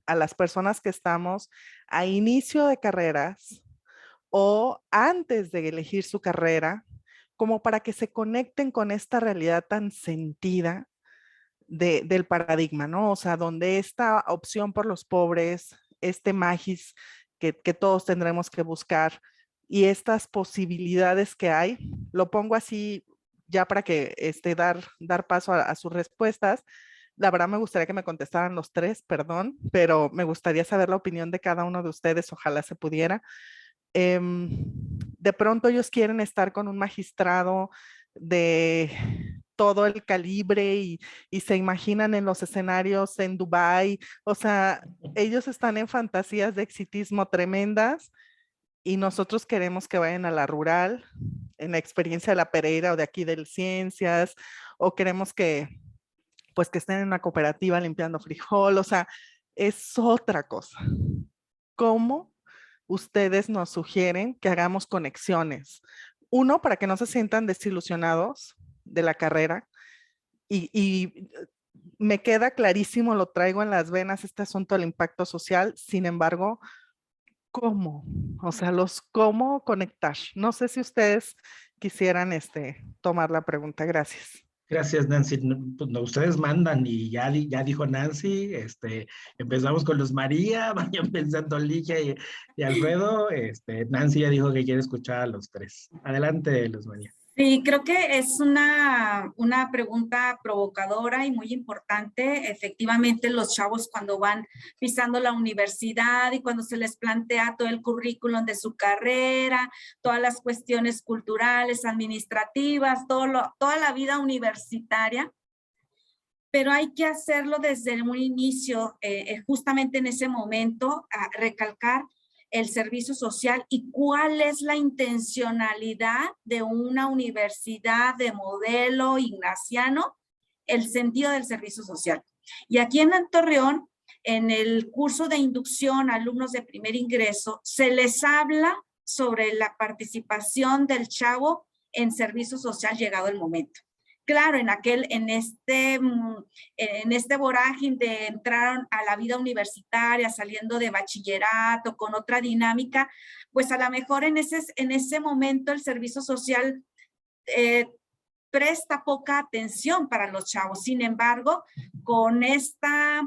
a las personas que estamos a inicio de carreras o antes de elegir su carrera, como para que se conecten con esta realidad tan sentida del paradigma, ¿no? O sea, donde esta opción por los pobres, este magis que todos tendremos que buscar y estas posibilidades que hay, lo pongo así ya para que dar paso a sus respuestas. La verdad me gustaría que me contestaran los 3, perdón, pero me gustaría saber la opinión de cada uno de ustedes, ojalá se pudiera. De pronto ellos quieren estar con un magistrado de todo el calibre y se imaginan en los escenarios en Dubái, o sea, ellos están en fantasías de exitismo tremendas y nosotros queremos que vayan a la rural, en la experiencia de la Pereira o de aquí del Ciencias, o queremos que estén en una cooperativa limpiando frijol, o sea, es otra cosa. ¿Cómo ustedes nos sugieren que hagamos conexiones? Uno, para que no se sientan desilusionados de la carrera y me queda clarísimo, lo traigo en las venas, este asunto del impacto social. Sin embargo, ¿cómo? O sea, cómo conectar. No sé si ustedes quisieran tomar la pregunta. Gracias. Gracias, Nancy. Pues, no, ustedes mandan y ya dijo Nancy, empezamos con Luz María, vayan pensando Ligia y Alfredo. Nancy ya dijo que quiere escuchar a los 3. Adelante, Luz María. Sí, creo que es una pregunta provocadora y muy importante. Efectivamente, los chavos cuando van pisando la universidad y cuando se les plantea todo el currículum de su carrera, todas las cuestiones culturales, administrativas, toda la vida universitaria, pero hay que hacerlo desde un inicio, justamente en ese momento, a recalcar el servicio social y cuál es la intencionalidad de una universidad de modelo ignaciano, el sentido del servicio social. Y aquí en Torreón, en el curso de inducción a alumnos de primer ingreso, se les habla sobre la participación del chavo en servicio social llegado el momento. Claro, en este vorágine de entrar a la vida universitaria, saliendo de bachillerato, con otra dinámica, pues a lo mejor en ese momento el servicio social presta poca atención para los chavos. Sin embargo, con esta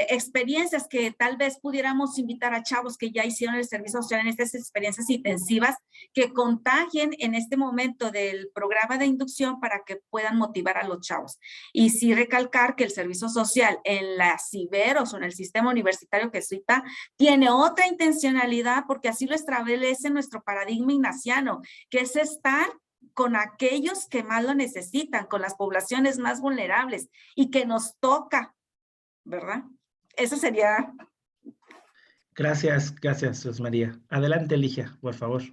experiencias que tal vez pudiéramos invitar a chavos que ya hicieron el servicio social en estas experiencias intensivas, que contagien en este momento del programa de inducción para que puedan motivar a los chavos. Y sí recalcar que el servicio social en las Iberos o en el sistema universitario jesuita tiene otra intencionalidad, porque así lo establece nuestro paradigma ignaciano, que es estar con aquellos que más lo necesitan, con las poblaciones más vulnerables y que nos toca, ¿verdad? Eso sería. Gracias, Luz María. Adelante, Ligia, por favor.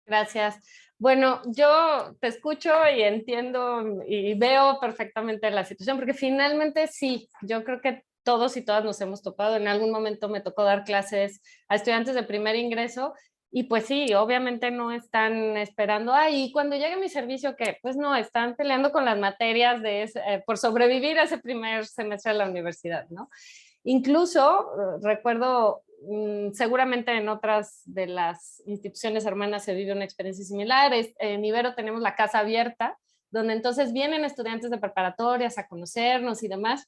Gracias. Bueno, yo te escucho y entiendo y veo perfectamente la situación, porque finalmente sí, yo creo que todos y todas nos hemos topado. En algún momento me tocó dar clases a estudiantes de primer ingreso y pues sí, obviamente no están esperando, y cuando llegue mi servicio, ¿qué? Pues no, están peleando con las materias por sobrevivir a ese primer semestre de la universidad, ¿no? Incluso recuerdo, seguramente en otras de las instituciones hermanas se vive una experiencia similar. En Ibero tenemos la casa abierta, donde entonces vienen estudiantes de preparatorias a conocernos y demás.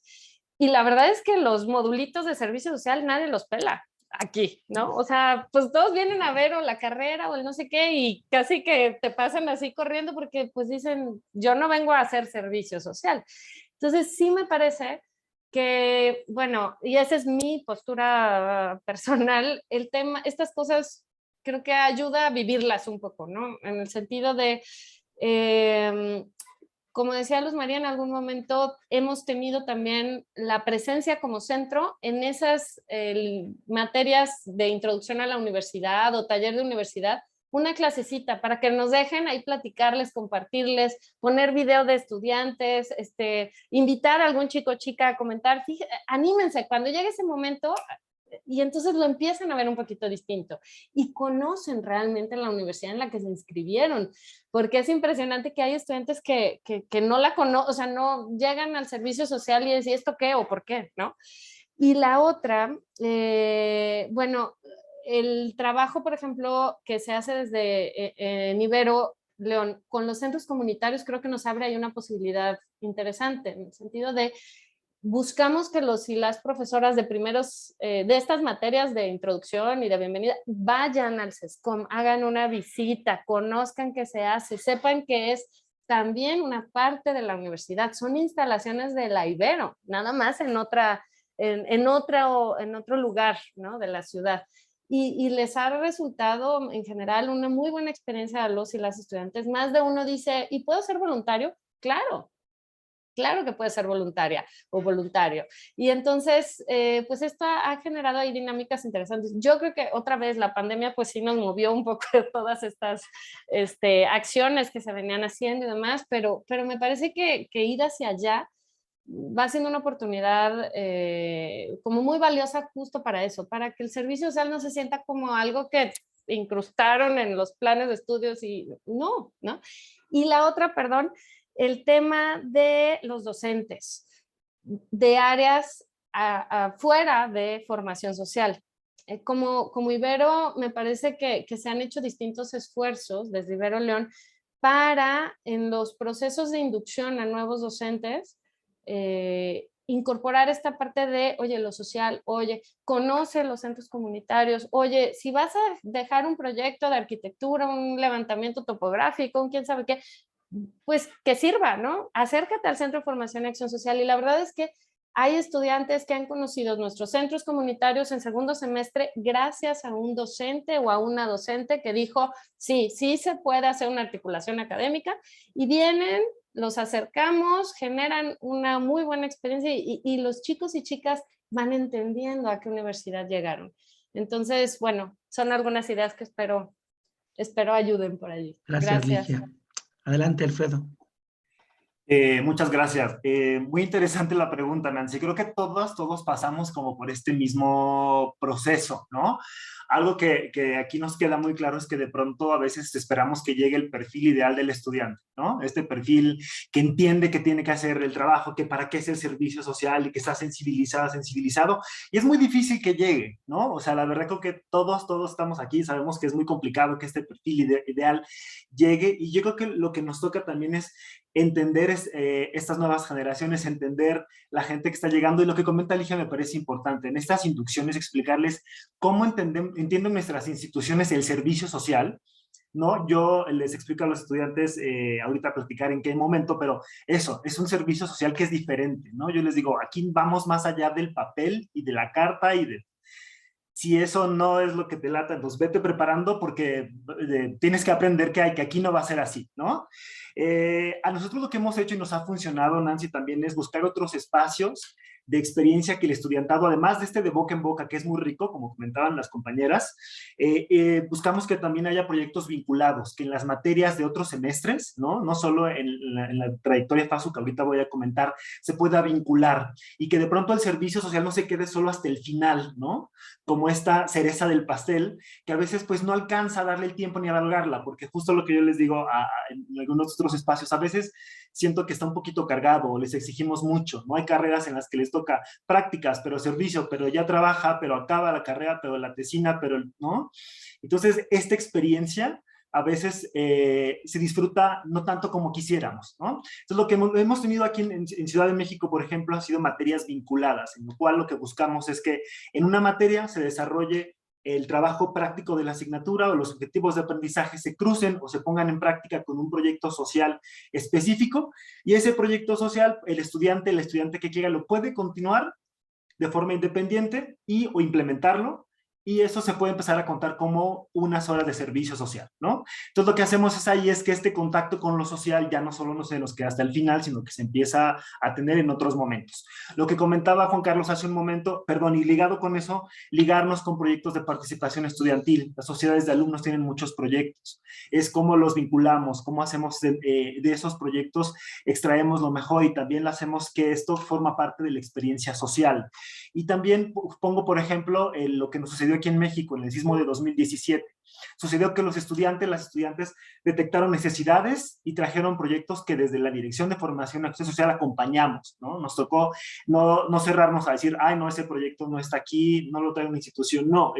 Y la verdad es que los modulitos de servicio social nadie los pela aquí, ¿no? O sea, pues todos vienen a ver o la carrera o el no sé qué y casi que te pasan así corriendo porque pues dicen, yo no vengo a hacer servicio social. Entonces sí me parece que, bueno, y esa es mi postura personal, el tema, estas cosas creo que ayuda a vivirlas un poco, ¿no? En el sentido de, como decía Luz María, en algún momento hemos tenido también la presencia como centro en esas materias de introducción a la universidad o taller de universidad, una clasecita para que nos dejen ahí platicarles, compartirles, poner video de estudiantes, invitar a algún chico o chica a comentar. Fíjense, anímense cuando llegue ese momento y entonces lo empiezan a ver un poquito distinto y conocen realmente la universidad en la que se inscribieron, porque es impresionante que hay estudiantes que no la conocen, o sea, no llegan al servicio social y dicen, ¿esto qué o por qué? ¿No? Y la otra, bueno, el trabajo, por ejemplo, que se hace desde en Ibero, León, con los centros comunitarios, creo que nos abre ahí una posibilidad interesante, en el sentido de buscamos que los y las profesoras de primeros, de estas materias de introducción y de bienvenida, vayan al CESCOM, hagan una visita, conozcan qué se hace, sepan que es también una parte de la universidad, son instalaciones de la Ibero, nada más en otro lugar, ¿no? De la ciudad. Y les ha resultado en general una muy buena experiencia a los y las estudiantes. Más de uno dice, ¿y puedo ser voluntario? Claro. Claro que puede ser voluntaria o voluntario. Y entonces, pues esto ha generado ahí dinámicas interesantes. Yo creo que otra vez la pandemia pues sí nos movió un poco de todas estas acciones que se venían haciendo y demás, pero me parece que ir hacia allá va siendo una oportunidad como muy valiosa justo para eso, para que el servicio social no se sienta como algo que incrustaron en los planes de estudios y no, ¿no? Y la otra, perdón, el tema de los docentes de áreas afuera de formación social. Como Ibero, me parece que se han hecho distintos esfuerzos desde Ibero León para en los procesos de inducción a nuevos docentes incorporar esta parte de, oye, lo social, oye, conoce los centros comunitarios, oye, si vas a dejar un proyecto de arquitectura, un levantamiento topográfico, un quién sabe qué, pues que sirva, ¿no? Acércate al Centro de Formación y Acción Social. Y la verdad es que hay estudiantes que han conocido nuestros centros comunitarios en segundo semestre gracias a un docente o a una docente que dijo, sí, sí se puede hacer una articulación académica, y vienen, los acercamos, generan una muy buena experiencia y los chicos y chicas van entendiendo a qué universidad llegaron. Entonces, bueno, son algunas ideas que espero ayuden por allí. Gracias, Ligia. Adelante, Alfredo. Muchas gracias. Muy interesante la pregunta, Nancy. Creo que todos pasamos como por este mismo proceso, ¿no? Algo que aquí nos queda muy claro es que de pronto a veces esperamos que llegue el perfil ideal del estudiante, ¿no? Este perfil que entiende que tiene que hacer el trabajo, que para qué es el servicio social y que está sensibilizado. Y es muy difícil que llegue, ¿no? O sea, la verdad creo que todos estamos aquí, sabemos que es muy complicado que este perfil ideal llegue. Y yo creo que lo que nos toca también es entender estas nuevas generaciones, entender la gente que está llegando, y lo que comenta Ligia me parece importante, en estas inducciones explicarles cómo entienden nuestras instituciones el servicio social, ¿no? Yo les explico a los estudiantes, ahorita platicar en qué momento, pero eso, es un servicio social que es diferente, ¿no? Yo les digo, aquí vamos más allá del papel y de la carta y de... Si eso no es lo que te lata, entonces vete preparando porque tienes que aprender que aquí no va a ser así, ¿no? A nosotros lo que hemos hecho y nos ha funcionado, Nancy, también es buscar otros espacios de experiencia que el estudiantado, además de este de boca en boca, que es muy rico, como comentaban las compañeras, buscamos que también haya proyectos vinculados, que en las materias de otros semestres, no solo en la trayectoria FASU que ahorita voy a comentar, se pueda vincular, y que de pronto el servicio social no se quede solo hasta el final, ¿no? Como esta cereza del pastel, que a veces pues no alcanza a darle el tiempo ni a alargarla, porque justo lo que yo les digo en algunos otros espacios, a veces siento que está un poquito cargado o les exigimos mucho, ¿no? Hay carreras en las que les toca prácticas, pero servicio, pero ya trabaja, pero acaba la carrera, pero la tesina, pero, ¿no? Entonces, esta experiencia a veces se disfruta no tanto como quisiéramos, ¿no? Entonces, lo que hemos tenido aquí en Ciudad de México, por ejemplo, ha sido materias vinculadas, en lo cual lo que buscamos es que en una materia se desarrolle el trabajo práctico de la asignatura o los objetivos de aprendizaje se crucen o se pongan en práctica con un proyecto social específico, y ese proyecto social, el estudiante que llega lo puede continuar de forma independiente o implementarlo, y eso se puede empezar a contar como unas horas de servicio social, ¿no? Entonces lo que hacemos es que este contacto con lo social ya no solo nos queda hasta el final, sino que se empieza a tener en otros momentos. Lo que comentaba Juan Carlos hace un momento, perdón, y ligado con eso, ligarnos con proyectos de participación estudiantil. Las sociedades de alumnos tienen muchos proyectos. Es cómo los vinculamos, cómo hacemos de esos proyectos, extraemos lo mejor, y también hacemos que esto forma parte de la experiencia social. Y también pongo, por ejemplo, lo que nos sucedió aquí en México en el sismo de 2017. Sucedió que las estudiantes detectaron necesidades y trajeron proyectos que desde la Dirección de Formación y Acción Social acompañamos, ¿no? Nos tocó no cerrarnos a decir, ay, no, ese proyecto no está aquí, no lo trae una institución, no,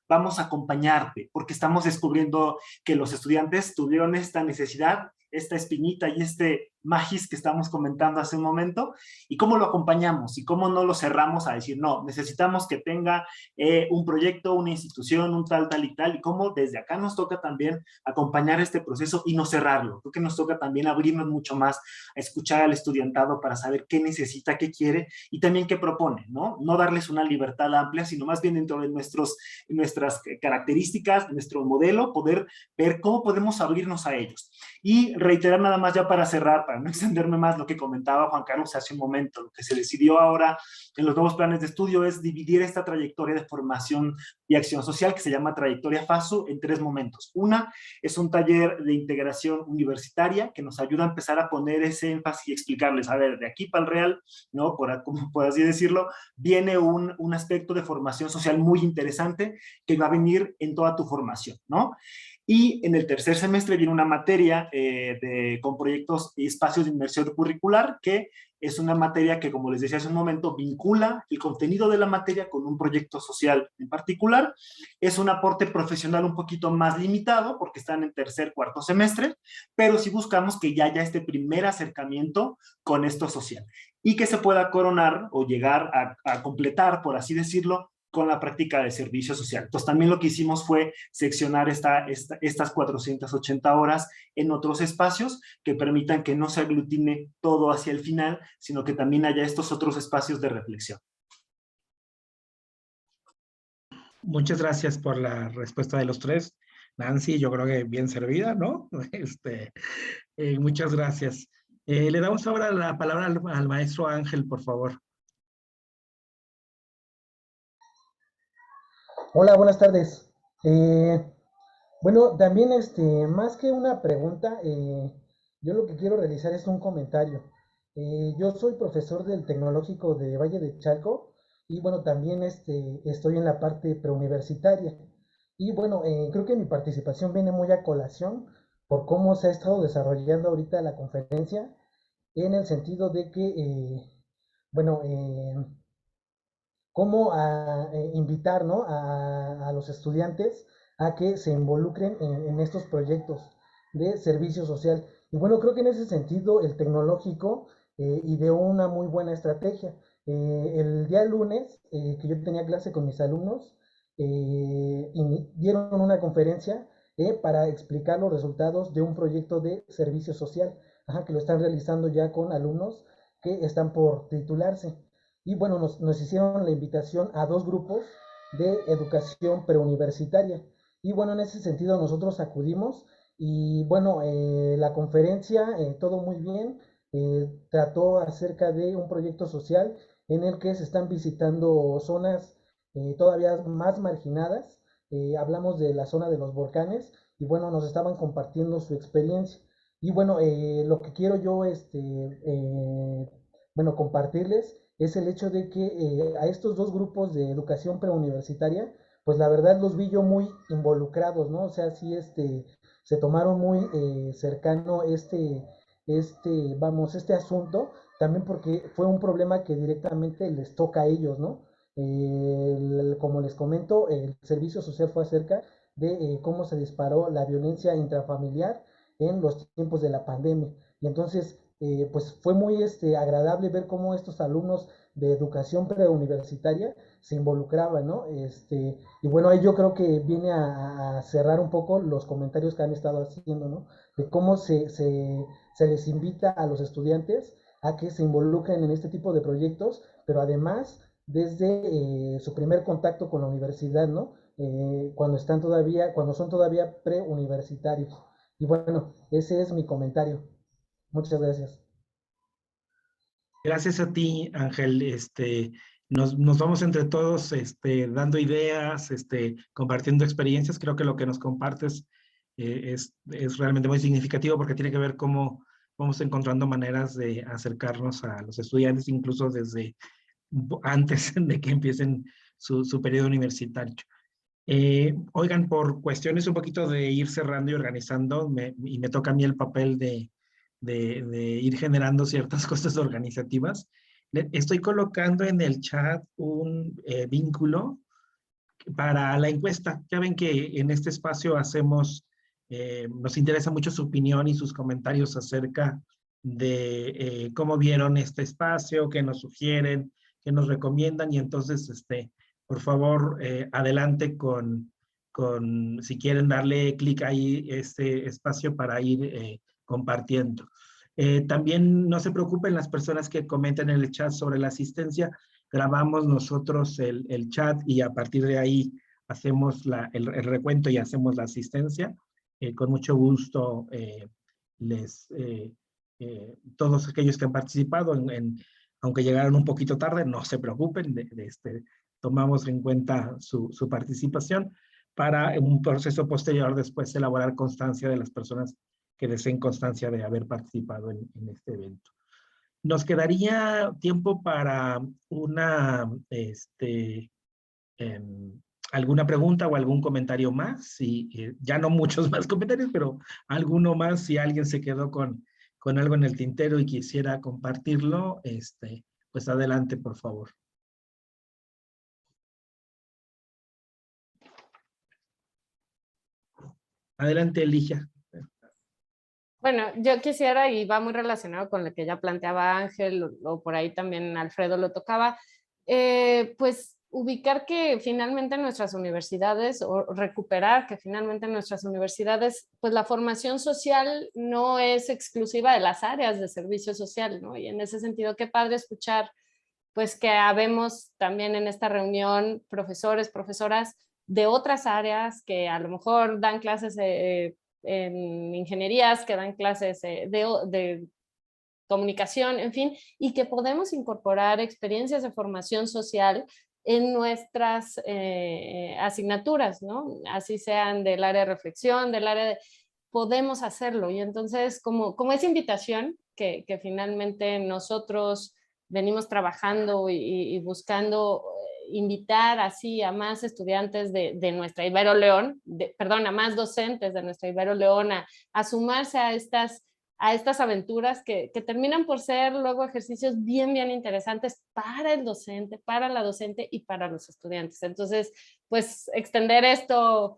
vamos a acompañarte, porque estamos descubriendo que los estudiantes tuvieron esta necesidad, esta espinita y este magis que estamos comentando hace un momento, y cómo lo acompañamos y cómo no lo cerramos a decir, no, necesitamos que tenga un proyecto, una institución, un tal y tal, y cómo desde acá nos toca también acompañar este proceso y no cerrarlo. Creo que nos toca también abrirnos mucho más a escuchar al estudiantado para saber qué necesita, qué quiere y también qué propone, ¿no? No darles una libertad amplia, sino más bien dentro de nuestras características, nuestro modelo, poder ver cómo podemos abrirnos a ellos. Y reiterar nada más ya para cerrar, para no extenderme más, lo que comentaba Juan Carlos hace un momento. Lo que se decidió ahora en los nuevos planes de estudio es dividir esta trayectoria de formación y acción social, que se llama trayectoria FASU, en 3 momentos. Una es un taller de integración universitaria que nos ayuda a empezar a poner ese énfasis y explicarles, a ver, de aquí para el real, ¿no? Por así decirlo, viene un aspecto de formación social muy interesante que va a venir en toda tu formación, ¿no? Y en el tercer semestre viene una materia con proyectos y espacios de inmersión curricular que es una materia que, como les decía hace un momento, vincula el contenido de la materia con un proyecto social en particular. Es un aporte profesional un poquito más limitado porque están en tercer, cuarto semestre, pero sí buscamos que ya haya este primer acercamiento con esto social y que se pueda coronar o llegar a completar, por así decirlo, con la práctica de servicio social. Entonces también lo que hicimos fue seccionar estas 480 horas en otros espacios que permitan que no se aglutine todo hacia el final, sino que también haya estos otros espacios de reflexión. Muchas gracias por la respuesta de los tres. Nancy, yo creo que bien servida, ¿no? Muchas gracias. Le damos ahora la palabra al maestro Ángel, por favor. Hola, buenas tardes. Bueno, también más que una pregunta, yo lo que quiero realizar es un comentario. Yo soy profesor del Tecnológico de Valle de Chalco y bueno, también estoy en la parte preuniversitaria. Y bueno, creo que mi participación viene muy a colación por cómo se ha estado desarrollando ahorita la conferencia, en el sentido de que, bueno, cómo invitar, ¿no?, a los estudiantes a que se involucren en estos proyectos de servicio social. Y bueno, creo que en ese sentido el tecnológico ideó una muy buena estrategia. El día lunes que yo tenía clase con mis alumnos, dieron una conferencia para explicar los resultados de un proyecto de servicio social, que lo están realizando ya con alumnos que están por titularse. Y bueno, nos hicieron la invitación a 2 grupos de educación preuniversitaria. Y bueno, en ese sentido nosotros acudimos y bueno, la conferencia, todo muy bien, trató acerca de un proyecto social en el que se están visitando zonas todavía más marginadas. Hablamos de la zona de los volcanes y bueno, nos estaban compartiendo su experiencia. Y bueno, lo que quiero yo, bueno, compartirles es el hecho de que a estos 2 grupos de educación preuniversitaria, pues la verdad los vi yo muy involucrados, ¿no? O sea, sí, se tomaron muy cercano vamos, este asunto, también porque fue un problema que directamente les toca a ellos, ¿no? Como les comento, el servicio social fue acerca de cómo se disparó la violencia intrafamiliar en los tiempos de la pandemia. Y entonces, pues fue muy agradable ver cómo estos alumnos de educación preuniversitaria se involucraban, ¿no? Y bueno, ahí yo creo que viene a cerrar un poco los comentarios que han estado haciendo, ¿no? De cómo se les invita a los estudiantes a que se involucren en este tipo de proyectos, pero además desde su primer contacto con la universidad, ¿no? Cuando son todavía preuniversitarios. Y bueno, ese es mi comentario. Muchas gracias. Gracias a ti, Ángel. Nos vamos entre todos dando ideas, compartiendo experiencias. Creo que lo que nos compartes es realmente muy significativo porque tiene que ver cómo vamos encontrando maneras de acercarnos a los estudiantes, incluso desde antes de que empiecen su periodo universitario. Oigan, por cuestiones un poquito de ir cerrando y organizando, y me toca a mí el papel de ir generando ciertas cosas organizativas, estoy colocando en el chat un vínculo para la encuesta. Ya ven que en este espacio nos interesa mucho su opinión y sus comentarios acerca de cómo vieron este espacio, qué nos sugieren, qué nos recomiendan, y entonces, por favor, adelante si quieren darle clic ahí, este espacio para ir compartiendo. También no se preocupen las personas que comenten en el chat sobre la asistencia. Grabamos nosotros el chat y a partir de ahí hacemos el recuento y hacemos la asistencia. Con mucho gusto todos aquellos que han participado, aunque llegaron un poquito tarde, no se preocupen, tomamos en cuenta su participación para un proceso posterior después elaborar constancia de las personas que deseen constancia de haber participado en este evento. Nos quedaría tiempo para alguna pregunta o algún comentario más. Ya no muchos más comentarios, pero alguno más si alguien se quedó con con algo en el tintero y quisiera compartirlo, pues adelante, por favor. Adelante, Ligia. Bueno, yo quisiera, y va muy relacionado con lo que ya planteaba Ángel, o por ahí también Alfredo lo tocaba, pues ubicar que finalmente nuestras universidades, o recuperar que finalmente nuestras universidades, pues la formación social no es exclusiva de las áreas de servicio social, ¿no? Y en ese sentido, qué padre escuchar, pues que habemos también en esta reunión profesores, profesoras de otras áreas que a lo mejor dan clases en ingenierías, que dan clases de comunicación, en fin, y que podemos incorporar experiencias de formación social en nuestras asignaturas, ¿no? Así sean del área de reflexión, del área de... Podemos hacerlo, y entonces como esa invitación que finalmente nosotros venimos trabajando y buscando invitar así a más estudiantes de nuestra Ibero León, perdón, a más docentes de nuestra Ibero León a sumarse a estas aventuras que terminan por ser luego ejercicios bien interesantes para el docente, para la docente y para los estudiantes. Entonces, pues extender esto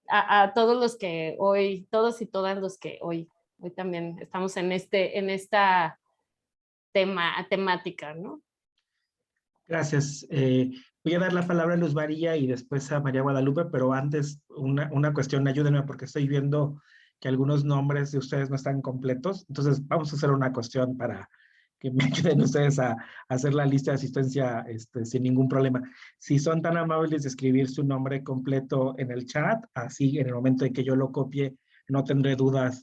a todos los que hoy, todos y todas los que hoy también estamos en esta temática, ¿no? Gracias. Voy a dar la palabra a Luz María y después a María Guadalupe, pero antes una cuestión, ayúdenme porque estoy viendo que algunos nombres de ustedes no están completos. Entonces vamos a hacer una cuestión para que me ayuden ustedes a hacer la lista de asistencia sin ningún problema. Si son tan amables de escribir su nombre completo en el chat, así en el momento en que yo lo copie, no tendré dudas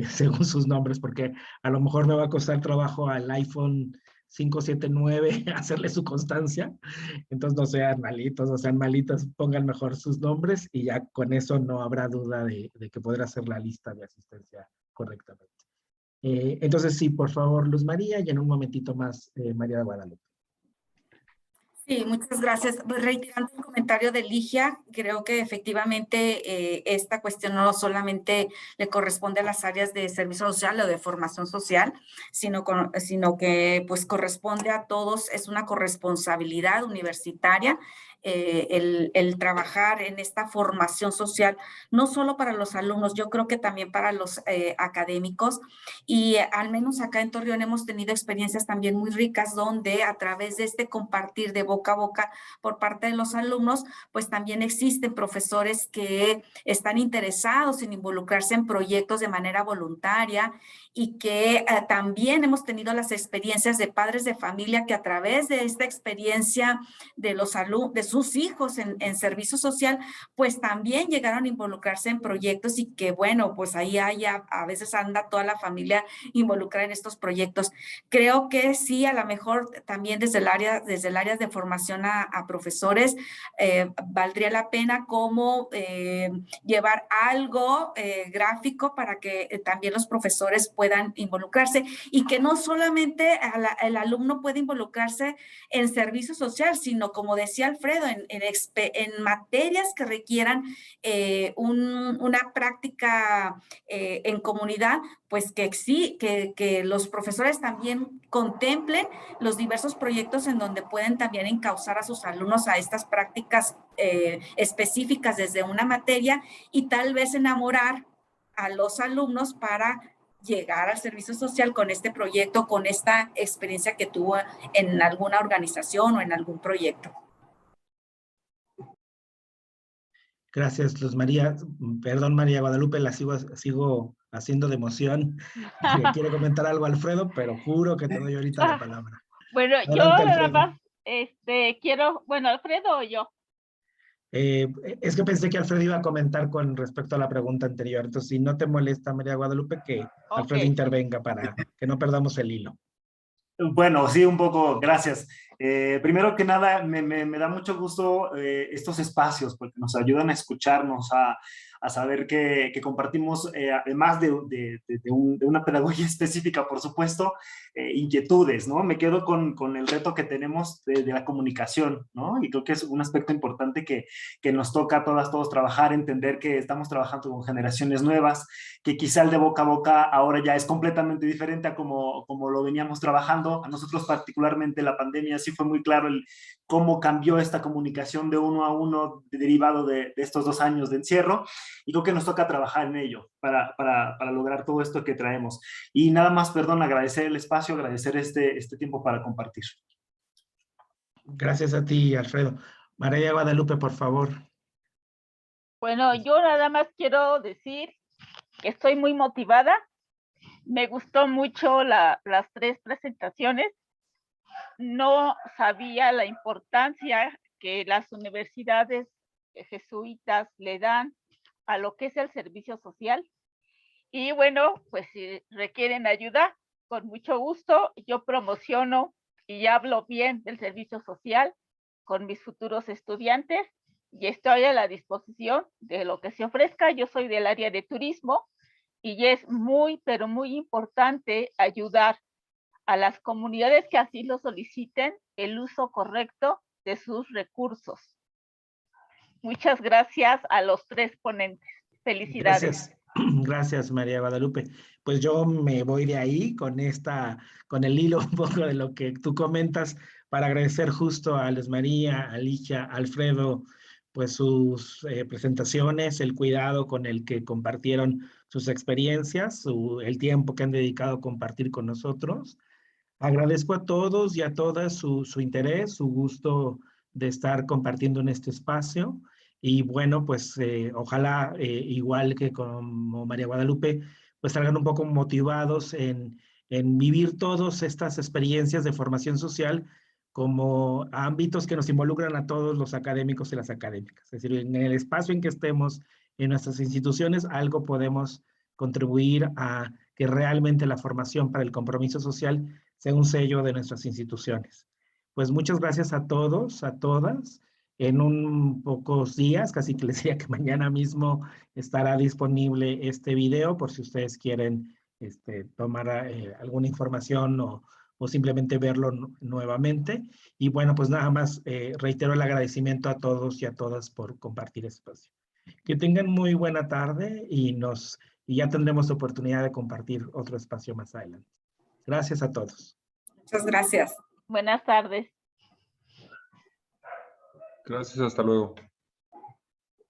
según sus nombres, porque a lo mejor me va a costar trabajo al iPhone 579 hacerle su constancia. Entonces no sean malitos, no sean malitas, pongan mejor sus nombres y ya con eso no habrá duda de que podrá hacer la lista de asistencia correctamente. Entonces sí, por favor, Luz María, y en un momentito más, María de Guadalupe. Sí, muchas gracias. Pues reiterando el comentario de Ligia, creo que efectivamente esta cuestión no solamente le corresponde a las áreas de servicio social o de formación social, sino que pues corresponde a todos, es una corresponsabilidad universitaria el trabajar en esta formación social, no solo para los alumnos, yo creo que también para los académicos, y al menos acá en Torreón hemos tenido experiencias también muy ricas donde a través de este compartir de boca a boca por parte de los alumnos, pues también existen profesores que están interesados en involucrarse en proyectos de manera voluntaria y que también hemos tenido las experiencias de padres de familia que a través de esta experiencia de los alumnos, de sus hijos en servicio social, pues también llegaron a involucrarse en proyectos y que bueno, pues ahí a veces anda toda la familia involucrada en estos proyectos. Creo que sí, a lo mejor también desde el área de formación a profesores, valdría la pena como llevar algo gráfico para que también los profesores puedan involucrarse y que no solamente el alumno puede involucrarse en servicio social, sino como decía Alfredo, en materias que requieran una práctica en comunidad, pues que los profesores también contemplen los diversos proyectos en donde pueden también encauzar a sus alumnos a estas prácticas específicas desde una materia y tal vez enamorar a los alumnos para llegar al servicio social con este proyecto, con esta experiencia que tuvo en alguna organización o en algún proyecto. Gracias, Luz María. Perdón, María Guadalupe, la sigo haciendo de emoción. Quiere comentar algo, Alfredo, pero juro que te doy ahorita la palabra. Bueno, Adelante, yo nada Alfredo. más quiero, bueno, Alfredo o yo. Es que pensé que Alfredo iba a comentar con respecto a la pregunta anterior. Entonces, si no te molesta, María Guadalupe, que Alfredo intervenga para que no perdamos el hilo. Bueno, sí, un poco, gracias. Primero que nada, me da mucho gusto estos espacios porque nos ayudan a escucharnos, a saber que compartimos, además de una pedagogía específica, por supuesto, inquietudes, ¿no? Me quedo con el reto que tenemos de la comunicación, ¿no? Y creo que es un aspecto importante que nos toca a todos trabajar, entender que estamos trabajando con generaciones nuevas, que quizá el de boca a boca ahora ya es completamente diferente a como lo veníamos trabajando. A nosotros particularmente la pandemia sí fue muy claro cómo cambió esta comunicación de uno a uno derivado de estos 2 años de encierro, y creo que nos toca trabajar en ello para lograr todo esto que traemos. Y nada más, perdón, agradecer el espacio, agradecer este tiempo para compartir. Gracias a ti, Alfredo. María Guadalupe, por favor. Bueno, yo nada más quiero decir que estoy muy motivada. Me gustó mucho las 3 presentaciones. No sabía la importancia que las universidades jesuitas le dan a lo que es el servicio social. Y bueno, pues si requieren ayuda, con mucho gusto, yo promociono y hablo bien del servicio social con mis futuros estudiantes y estoy a la disposición de lo que se ofrezca. Yo soy del área de turismo y es muy, pero muy importante ayudar a las comunidades que así lo soliciten el uso correcto de sus recursos. Muchas gracias a los 3 ponentes. Felicidades. Gracias. Gracias, María Guadalupe. Pues yo me voy de ahí con el hilo un poco de lo que tú comentas, para agradecer justo a Luz María, a Alicia, a Alfredo, pues sus presentaciones, el cuidado con el que compartieron sus experiencias, el tiempo que han dedicado a compartir con nosotros. Agradezco a todos y a todas su interés, su gusto de estar compartiendo en este espacio. Y bueno, pues ojalá, igual que como María Guadalupe, pues salgan un poco motivados en vivir todas estas experiencias de formación social como ámbitos que nos involucran a todos los académicos y las académicas. Es decir, en el espacio en que estemos en nuestras instituciones, algo podemos contribuir a que realmente la formación para el compromiso social sea un sello de nuestras instituciones. Pues muchas gracias a todos, a todas. En pocos días, casi que les decía que mañana mismo estará disponible este video por si ustedes quieren tomar alguna información o simplemente verlo nuevamente. Y bueno, pues nada más reitero el agradecimiento a todos y a todas por compartir este espacio. Que tengan muy buena tarde y ya tendremos oportunidad de compartir otro espacio más adelante. Gracias a todos. Muchas gracias. Buenas tardes. Gracias, hasta luego.